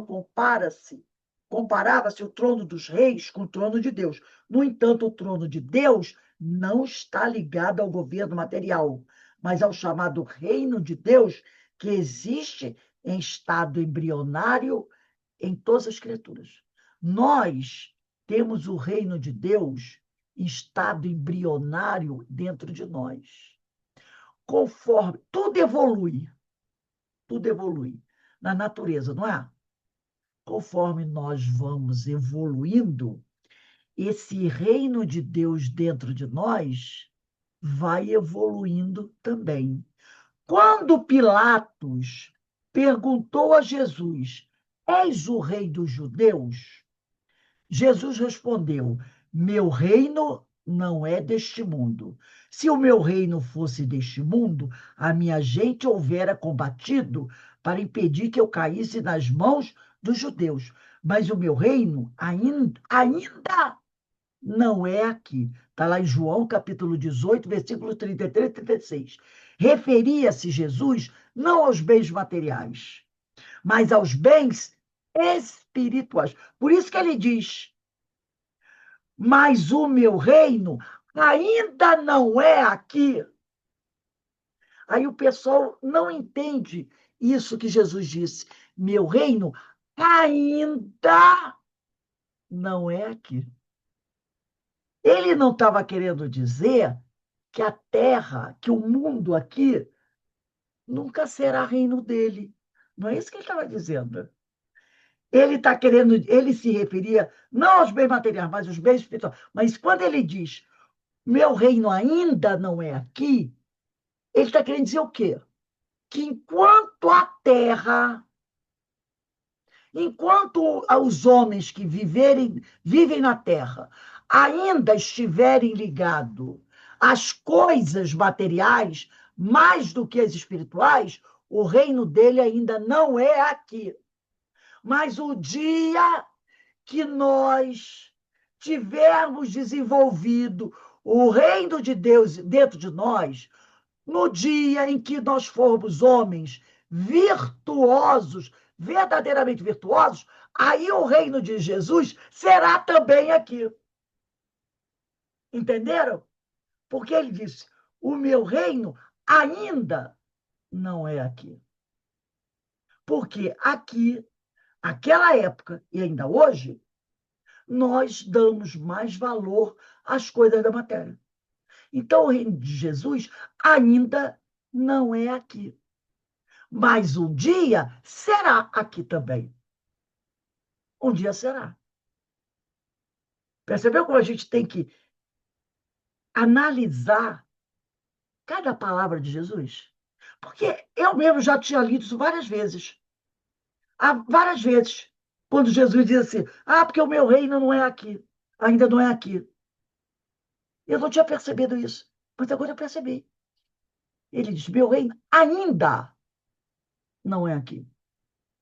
Speaker 2: comparava-se o trono dos reis com o trono de Deus. No entanto, o trono de Deus não está ligado ao governo material, mas ao chamado reino de Deus, que existe em estado embrionário em todas as criaturas. Nós temos o reino de Deus em estado embrionário dentro de nós. Conforme tudo evolui na natureza, não é? Conforme nós vamos evoluindo, esse reino de Deus dentro de nós vai evoluindo também. Quando Pilatos perguntou a Jesus: És o rei dos judeus? Jesus respondeu: meu reino não é deste mundo. Se o meu reino fosse deste mundo, a minha gente houvera combatido para impedir que eu caísse nas mãos dos judeus. Mas o meu reino ainda não é aqui. Está lá em João, capítulo 18, versículos 33 e 36. Referia-se Jesus não aos bens materiais, mas aos bens espirituais. Por isso que ele diz: mas o meu reino ainda não é aqui. Aí o pessoal não entende isso que Jesus disse. Meu reino ainda não é aqui. Ele não estava querendo dizer que a terra, que o mundo aqui, nunca será reino dele. Não é isso que ele estava dizendo. Ele está querendo, ele se referia não aos bens materiais, mas aos bens espirituais. Mas quando ele diz meu reino ainda não é aqui, ele está querendo dizer o quê? Que enquanto a terra, enquanto os homens que vivem na terra ainda estiverem ligados às coisas materiais, mais do que as espirituais, o reino dele ainda não é aqui. Mas o dia que nós tivermos desenvolvido o reino de Deus dentro de nós, no dia em que nós formos homens virtuosos, verdadeiramente virtuosos, aí o reino de Jesus será também aqui. Entenderam? Porque ele disse: o meu reino ainda não é aqui. Porque aqui, aquela época e ainda hoje, nós damos mais valor às coisas da matéria. Então, o reino de Jesus ainda não é aqui. Mas um dia será aqui também. Um dia será. Percebeu como a gente tem que analisar cada palavra de Jesus? Porque eu mesmo já tinha lido isso várias vezes. Há várias vezes. Quando Jesus diz assim: ah, porque o meu reino não é aqui. Ainda não é aqui. Eu não tinha percebido isso. Mas agora eu percebi. Ele diz: meu reino ainda não é aqui.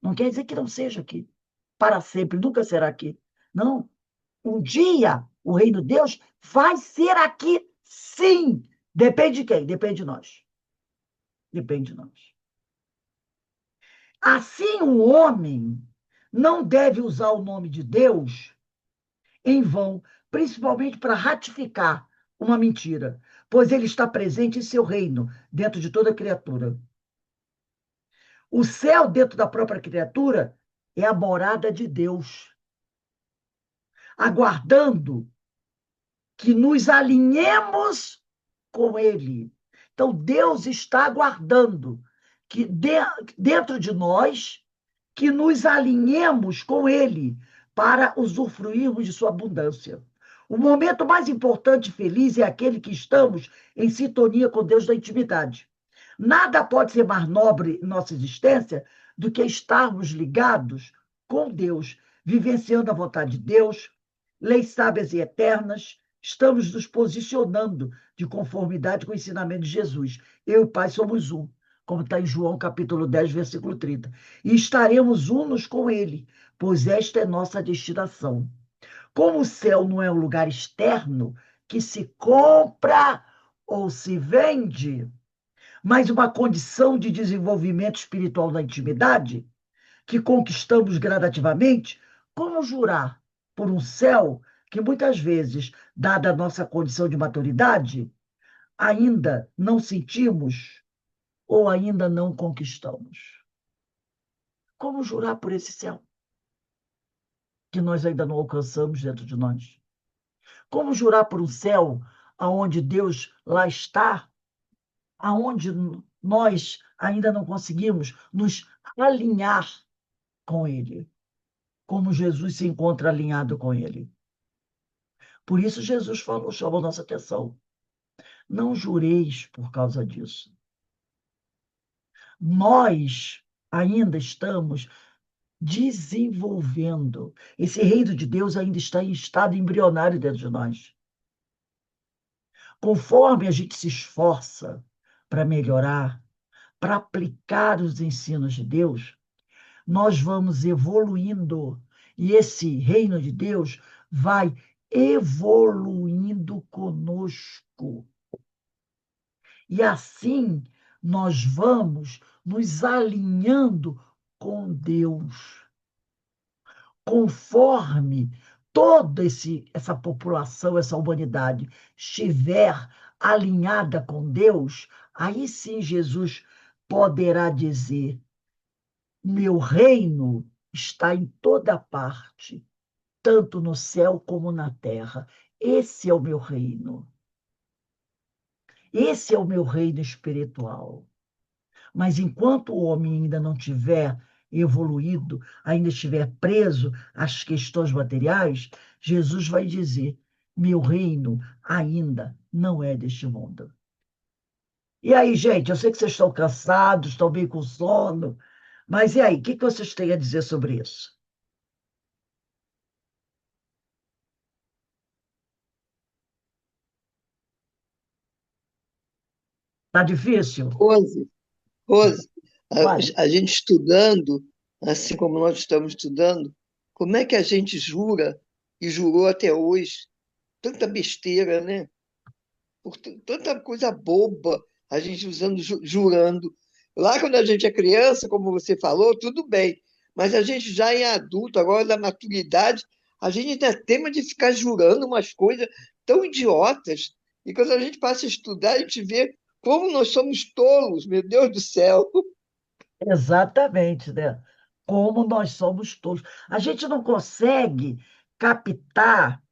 Speaker 2: Não quer dizer que não seja aqui. Para sempre, nunca será aqui. Não. Um dia o reino de Deus vai ser aqui, sim. Depende de quem? Depende de nós. Depende de nós. Assim, o homem não deve usar o nome de Deus em vão, principalmente para ratificar uma mentira, pois ele está presente em seu reino, dentro de toda criatura. O céu, dentro da própria criatura, é a morada de Deus, aguardando que nos alinhemos com Ele. Então, Deus está aguardando que dentro de nós, que nos alinhemos com Ele para usufruirmos de sua abundância. O momento mais importante e feliz é aquele que estamos em sintonia com Deus da intimidade. Nada pode ser mais nobre em nossa existência do que estarmos ligados com Deus, vivenciando a vontade de Deus, leis sábias e eternas. Estamos nos posicionando de conformidade com o ensinamento de Jesus. Eu e o Pai somos um, como está em João capítulo 10, versículo 30. E estaremos unos com Ele, pois esta é nossa destinação. Como o céu não é um lugar externo que se compra ou se vende, mas uma condição de desenvolvimento espiritual na intimidade, que conquistamos gradativamente, como jurar por um céu que muitas vezes, dada a nossa condição de maturidade, ainda não sentimos ou ainda não conquistamos? Como jurar por esse céu que nós ainda não alcançamos dentro de nós? Como jurar por um céu aonde Deus lá está, aonde nós ainda não conseguimos nos alinhar com Ele, como Jesus se encontra alinhado com Ele? Por isso Jesus falou, chamou nossa atenção. Não jureis por causa disso. Nós ainda estamos desenvolvendo. Esse reino de Deus ainda está em estado embrionário dentro de nós. Conforme a gente se esforça para melhorar, para aplicar os ensinos de Deus, nós vamos evoluindo. E esse reino de Deus vai evoluindo conosco. E assim nós vamos nos alinhando com Deus. Conforme toda essa população, essa humanidade estiver alinhada com Deus, aí sim Jesus poderá dizer: meu reino está em toda parte, tanto no céu como na terra. Esse é o meu reino. Esse é o meu reino espiritual. Mas enquanto o homem ainda não tiver evoluído, ainda estiver preso às questões materiais, Jesus vai dizer: meu reino ainda não é deste mundo. E aí, gente, eu sei que vocês estão cansados, estão bem com sono, mas e aí, o que vocês têm a dizer sobre isso? Tá difícil?
Speaker 3: Rose, Rose,
Speaker 2: Vale.
Speaker 3: a gente estudando, assim como nós estamos estudando, como é que a gente jura e jurou até hoje? Tanta besteira, né? Tanta coisa boba, a gente usando, jurando. Lá quando a gente é criança, como você falou, tudo bem. Mas a gente já é adulto, agora da maturidade, a gente ainda tema de ficar jurando umas coisas tão idiotas. E quando a gente passa a estudar, a gente vê como nós somos tolos, meu Deus do céu.
Speaker 2: Exatamente, né? Como nós somos todos. A gente não consegue captar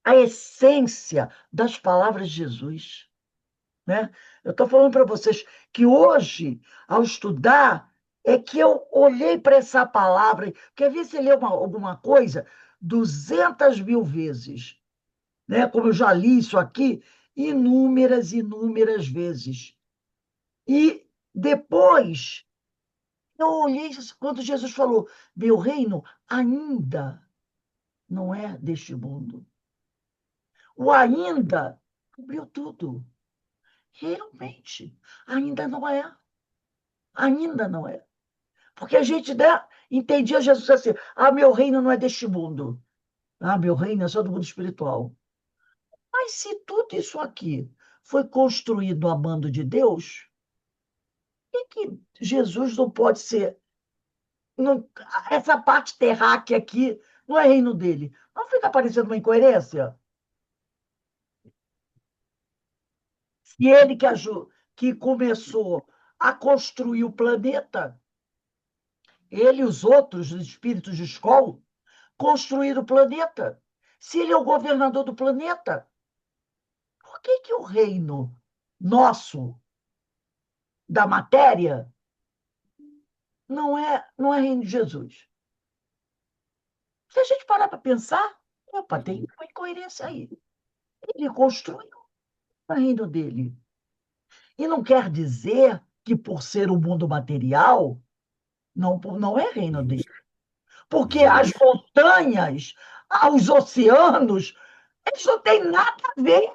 Speaker 2: a essência das palavras de Jesus. né? Eu estou falando para vocês que hoje, ao estudar, é que eu olhei para essa palavra, porque às vezes você lê alguma coisa 200.000 vezes, né? Como eu já li isso aqui inúmeras, inúmeras vezes. E depois eu olhei quando Jesus falou: meu reino ainda não é deste mundo. O ainda cobriu tudo. Realmente, ainda não é. Ainda não é. Porque a gente, né, entendia Jesus assim: ah, meu reino não é deste mundo. Ah, meu reino é só do mundo espiritual. Mas se tudo isso aqui foi construído a mando de Deus, por que Jesus não pode ser. Não, essa parte terráquea aqui não é reino dele. Não fica parecendo uma incoerência? Se ele que começou a construir o planeta, ele e os outros espíritos de escola construíram o planeta. Se ele é o governador do planeta, por que o reino nosso, da matéria, não é reino de Jesus? Se a gente parar para pensar, opa, tem uma incoerência aí. Ele construiu o reino dele. E não quer dizer que, por ser o mundo material, não é reino dele.
Speaker 1: Justo,
Speaker 2: Porque as
Speaker 1: justo.
Speaker 2: montanhas, os oceanos, eles não têm nada a ver,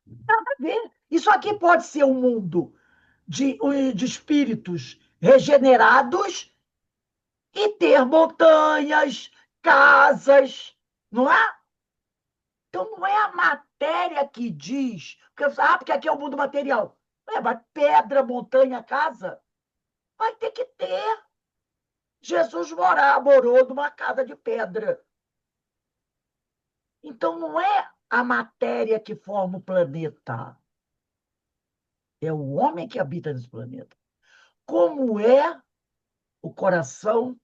Speaker 2: nada a ver. Isso aqui pode ser um mundo de espíritos regenerados e ter montanhas, casas, não é? Então, não é a matéria que diz, porque aqui é o mundo material. Mas pedra, montanha, casa, vai ter que ter. Jesus morou numa casa de pedra. Então, não é a matéria que forma o planeta, é o homem que habita nesse planeta. Como é o coração,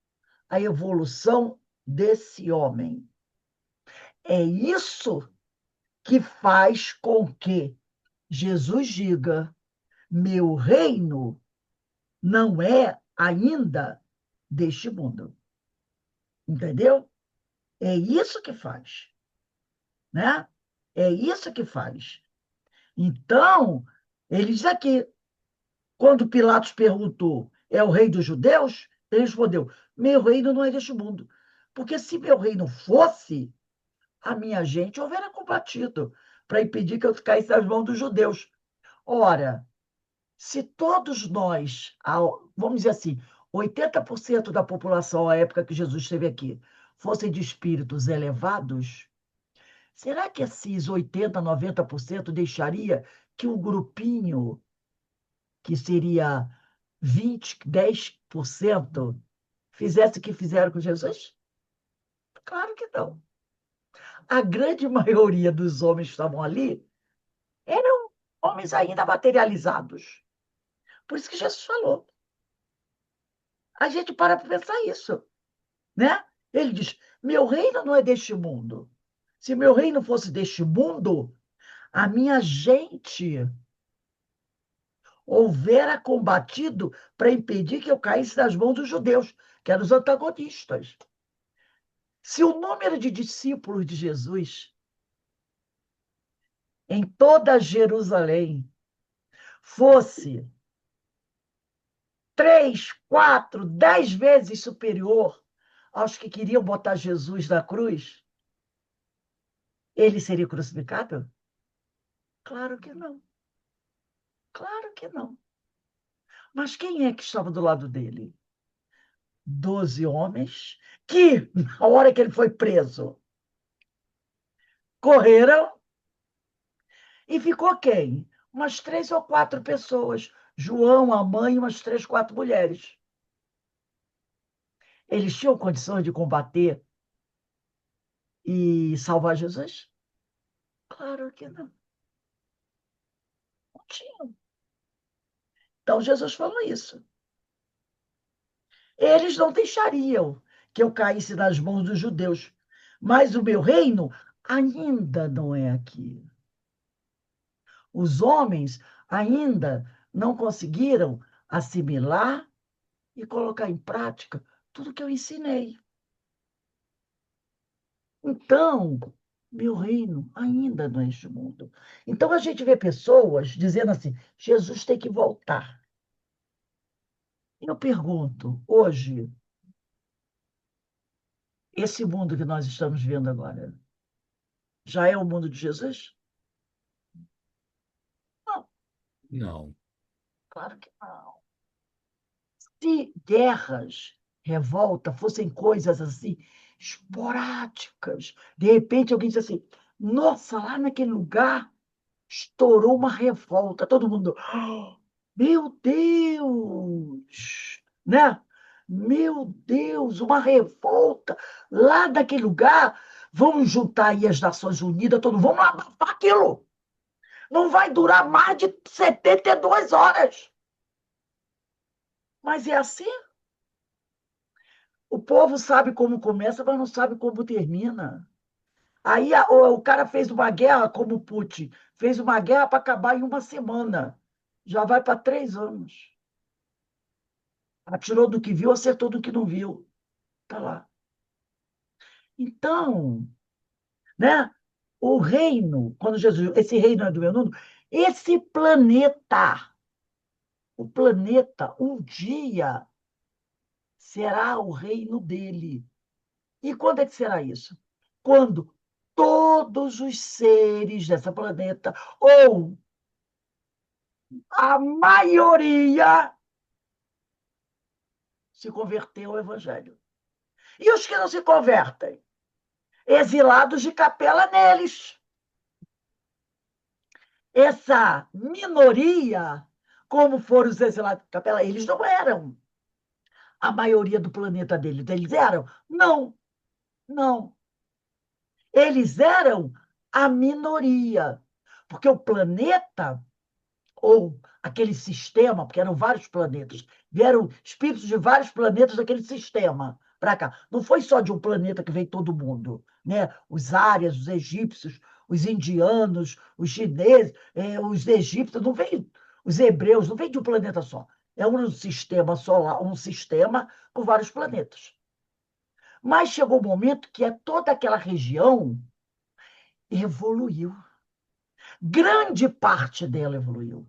Speaker 2: a evolução desse homem? É isso que faz com que Jesus diga: meu reino não é ainda deste mundo. Entendeu? É isso que faz, né? É isso que faz. Então, ele diz aqui, quando Pilatos perguntou: é o rei dos judeus? Ele respondeu: meu reino não é deste mundo. Porque se meu reino fosse, a minha gente houvera combatido para impedir que eu caísse nas mãos dos judeus. Ora, se todos nós, vamos dizer assim, 80% da população à época que Jesus esteve aqui, fossem de espíritos elevados, será que esses 80, 90% deixaria que um grupinho, que seria 20, 10%, fizesse o que fizeram com Jesus? Claro que não. A grande maioria dos homens que estavam ali eram homens ainda materializados. Por isso que Jesus falou. A gente para pensar isso, né? Ele diz: meu reino não é deste mundo. Se meu reino fosse deste mundo, a minha gente houvera combatido para impedir que eu caísse nas mãos dos judeus, que eram os antagonistas. Se o número de discípulos de Jesus em toda Jerusalém fosse 3, 4, 10 vezes superior aos que queriam botar Jesus na cruz, ele seria crucificado? Claro que não. Claro que não. Mas quem é que estava do lado dele? 12 homens que, na hora que ele foi preso, correram e ficou quem? Umas 3 ou 4 pessoas. João, a mãe e umas 3, 4 mulheres. Eles tinham condições de combater e salvar Jesus? Claro que não. Não tinham. Então Jesus falou isso. Eles não deixariam que eu caísse nas mãos dos judeus, mas o meu reino ainda não é aqui. Os homens ainda não conseguiram assimilar e colocar em prática tudo que eu ensinei. Então, meu reino ainda não é este mundo. Então, a gente vê pessoas dizendo assim: Jesus tem que voltar. Eu pergunto, hoje, esse mundo que nós estamos vendo agora, já é o mundo de Jesus? Não,
Speaker 1: Não,
Speaker 2: claro que não. Se guerras, revolta, fossem coisas assim, esporádicas, de repente alguém diz assim: nossa, lá naquele lugar estourou uma revolta, todo mundo, "Ah, meu Deus, né? Meu Deus, uma revolta lá daquele lugar. Vamos juntar aí as Nações Unidas, todo mundo, vamos abafar aquilo. Não vai durar mais de 72 horas. Mas é assim. O povo sabe como começa, mas não sabe como termina. Aí o cara fez uma guerra, como o Putin, fez uma guerra para acabar em uma semana. Já vai para 3 anos. Atirou do que viu, acertou do que não viu. Está lá. Então, né? O reino, quando Jesus, esse reino é do meu mundo, esse planeta, o planeta, um dia será o reino dele. E quando é que será isso? Quando todos os seres dessa planeta, ou a maioria, se converteu ao Evangelho. E os que não se convertem? Exilados de capela neles. Essa minoria, como foram os exilados de capela, eles não eram a maioria do planeta deles. Eles eram? Não, não. Eles eram a minoria. Porque o planeta ou aquele sistema, porque eram vários planetas, vieram espíritos de vários planetas daquele sistema para cá. Não foi só de um planeta que veio todo mundo, né? Os árias, os egípcios, os indianos, os chineses, os egípcios, não veio, os hebreus, não veio de um planeta só. É um sistema solar, um sistema com vários planetas. Mas chegou um momento que toda aquela região evoluiu. Grande parte dela evoluiu.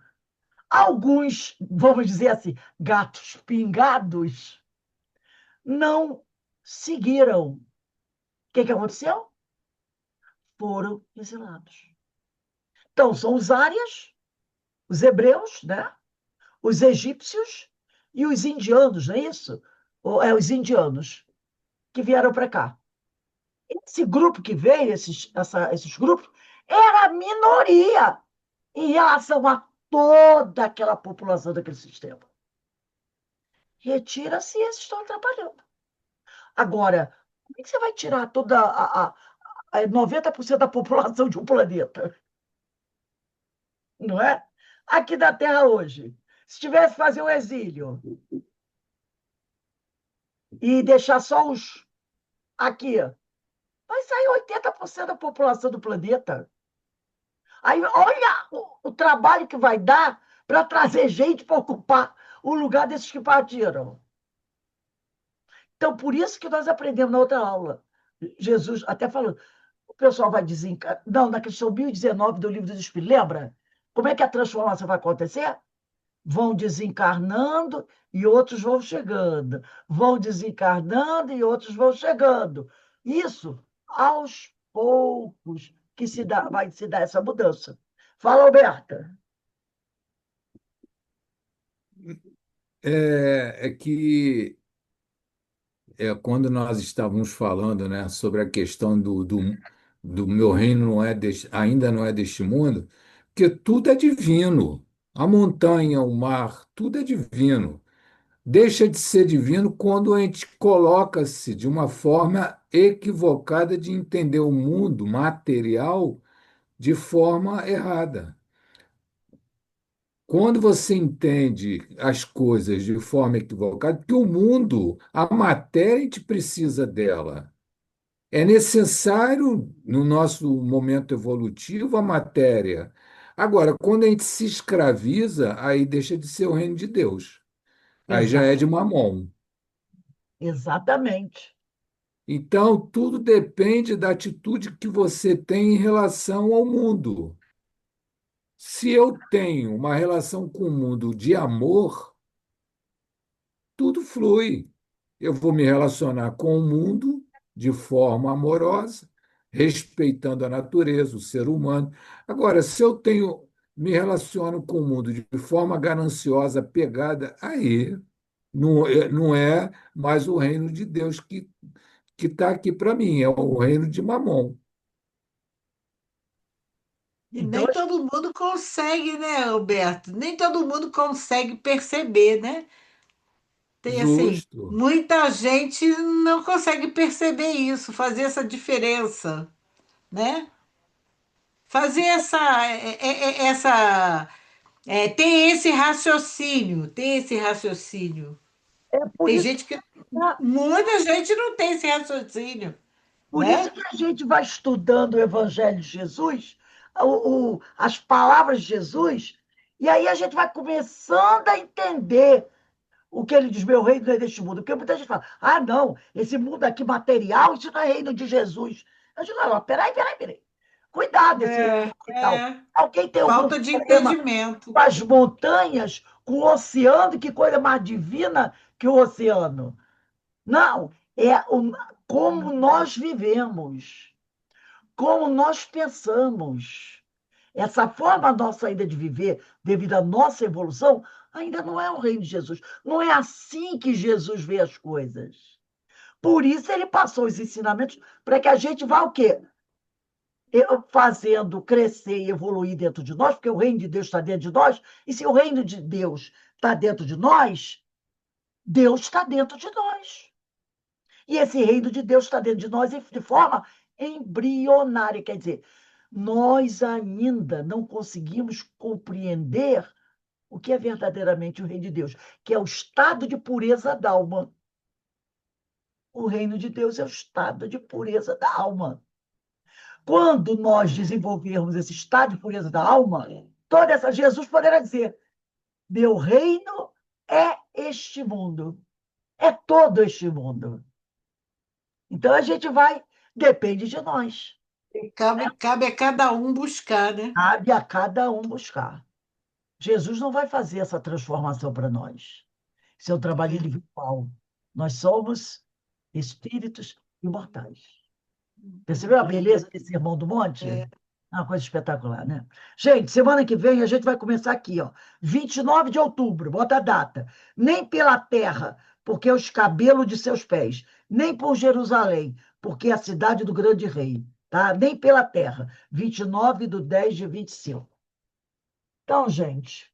Speaker 2: Alguns, vamos dizer assim, gatos pingados, não seguiram. O que aconteceu? Foram exilados. Então, são os árias, os hebreus, né? Os egípcios e os indianos, não é isso? Os indianos que vieram para cá. Esse grupo que veio, esses grupos, era a minoria em relação a toda aquela população daquele sistema. Retira-se e esses estão atrapalhando. Agora, como é que você vai tirar toda 90% da população de um planeta? Não é? Aqui da Terra hoje, se tivesse que fazer um exílio e deixar só os aqui, vai sair 80% da população do planeta. Aí olha o trabalho que vai dar para trazer gente para ocupar o lugar desses que partiram. Então, por isso que nós aprendemos na outra aula. Jesus até falou, o pessoal vai desencarnar. Não, na questão 1019 do Livro dos Espíritos, lembra? Como é que a transformação vai acontecer? Vão desencarnando e outros vão chegando. Vão desencarnando e outros vão chegando. Isso, aos poucos, que vai se dar essa mudança. Fala, Alberta.
Speaker 1: é que quando nós estávamos falando, né, sobre a questão do meu reino não é ainda não é deste mundo, porque tudo é divino. A montanha, o mar, tudo é divino. Deixa de ser divino quando a gente coloca-se de uma forma equivocada de entender o mundo material de forma errada. Quando você entende as coisas de forma equivocada, porque o mundo, a matéria, a gente precisa dela. É necessário, no nosso momento evolutivo, a matéria. Agora, quando a gente se escraviza, aí deixa de ser o reino de Deus. Aí já é
Speaker 2: Exato,
Speaker 1: de Mamon.
Speaker 2: exatamente.
Speaker 1: Então, tudo depende da atitude que você tem em relação ao mundo. Se eu tenho uma relação com o mundo de amor, tudo flui. Eu vou me relacionar com o mundo de forma amorosa, respeitando a natureza, o ser humano. Agora, se eu tenho me relaciono com o mundo de forma gananciosa, pegada, aí não é mais o reino de Deus que está aqui para mim, é o reino de Mamon.
Speaker 4: E
Speaker 2: Então,
Speaker 4: nem todo mundo consegue, né, Alberto? Nem todo mundo consegue perceber, né? Tem assim,
Speaker 1: Justo.
Speaker 4: muita gente não consegue perceber isso, fazer essa diferença, né? Fazer tem esse raciocínio, tem esse raciocínio.
Speaker 2: é por
Speaker 4: Tem
Speaker 2: isso,
Speaker 4: gente que, muita gente não tem esse raciocínio,
Speaker 2: por isso
Speaker 4: né?
Speaker 2: que a gente vai estudando o Evangelho de Jesus, as palavras de Jesus, e aí a gente vai começando a entender o que ele diz, meu reino não é deste mundo. Porque muita gente fala, ah, não, esse mundo aqui material, isso não é reino de Jesus. Eu digo, não, peraí. Cuidado, esse reino
Speaker 4: É,
Speaker 2: material.
Speaker 4: é.
Speaker 2: Alguém tem algum
Speaker 4: Falta de
Speaker 2: problema
Speaker 4: entendimento.
Speaker 2: com as montanhas, com o oceano? Que coisa mais divina que o oceano? Não, como nós vivemos, como nós pensamos. Essa forma nossa ainda de viver, devido à nossa evolução, ainda não é o reino de Jesus. Não é assim que Jesus vê as coisas. Por isso ele passou os ensinamentos para que a gente vá o quê? Fazendo crescer e evoluir dentro de nós, porque o reino de Deus está dentro de nós, e se o reino de Deus está dentro de nós, Deus está dentro de nós. E esse reino de Deus está dentro de nós de forma embrionária, quer dizer, nós ainda não conseguimos compreender o que é verdadeiramente o reino de Deus, que é o estado de pureza da alma. O reino de Deus é o estado de pureza da alma. Quando nós desenvolvermos esse estado de pureza da alma, toda essa Jesus poderá dizer: meu reino é este mundo, é todo este mundo. Então a gente vai, depende de nós.
Speaker 4: Cabe a cada um buscar, né?
Speaker 2: Cabe a cada um buscar. Jesus não vai fazer essa transformação para nós. Isso é um trabalho
Speaker 4: É.
Speaker 2: individual. Nós somos espíritos imortais. Percebeu a beleza desse Sermão do Monte? É uma coisa espetacular, né? Gente, semana que vem a gente vai começar aqui, ó. 29 de outubro, bota a data. Nem pela terra, porque é os cabelos de seus pés. Nem por Jerusalém, porque é a cidade do grande rei. Tá? Nem pela terra. 29/10/25. Então, gente,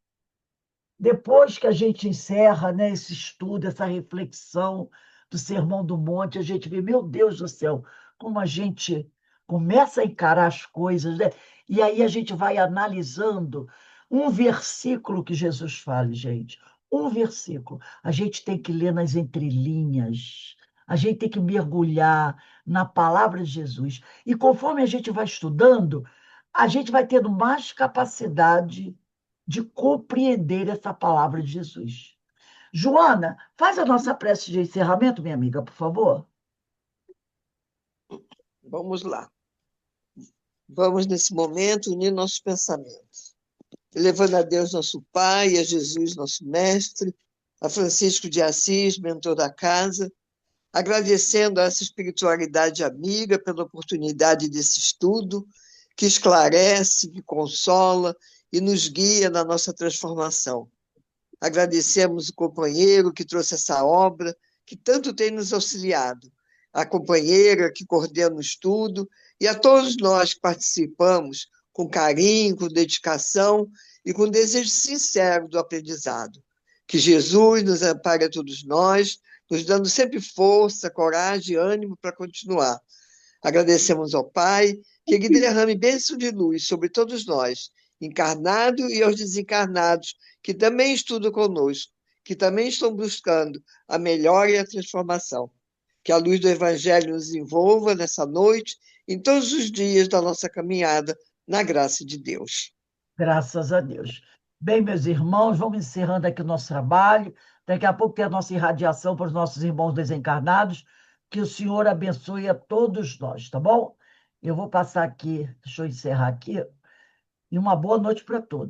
Speaker 2: depois que a gente encerra, né, esse estudo, essa reflexão do Sermão do Monte, a gente vê, meu Deus do céu, como a gente começa a encarar as coisas, né? E aí a gente vai analisando um versículo que Jesus fala, gente. Um versículo. A gente tem que ler nas entrelinhas. A gente tem que mergulhar na palavra de Jesus. E conforme a gente vai estudando, a gente vai tendo mais capacidade de compreender essa palavra de Jesus. Joana, faz a nossa prece de encerramento, minha amiga, por favor.
Speaker 3: Vamos lá. Vamos, nesse momento, unir nossos pensamentos. Elevando a Deus, nosso Pai, a Jesus, nosso Mestre, a Francisco de Assis, mentor da casa, agradecendo a essa espiritualidade amiga pela oportunidade desse estudo, que esclarece, que consola e nos guia na nossa transformação. Agradecemos o companheiro que trouxe essa obra, que tanto tem nos auxiliado, a companheira que coordena o estudo e a todos nós que participamos com carinho, com dedicação e com desejo sincero do aprendizado. Que Jesus nos ampare a todos nós, nos dando sempre força, coragem e ânimo para continuar. Agradecemos ao Pai, que Ele derrame bênção de luz sobre todos nós, encarnado e aos desencarnados, que também estudam conosco, que também estão buscando a melhora e a transformação. Que a luz do Evangelho nos envolva nessa noite, em todos os dias da nossa caminhada, na graça de Deus.
Speaker 2: Graças a Deus. Bem, meus irmãos, vamos encerrando aqui o nosso trabalho. Daqui a pouco tem a nossa irradiação para os nossos irmãos desencarnados. Que o Senhor abençoe a todos nós, tá bom? Eu vou passar aqui, deixa eu encerrar aqui, e uma boa noite para todos.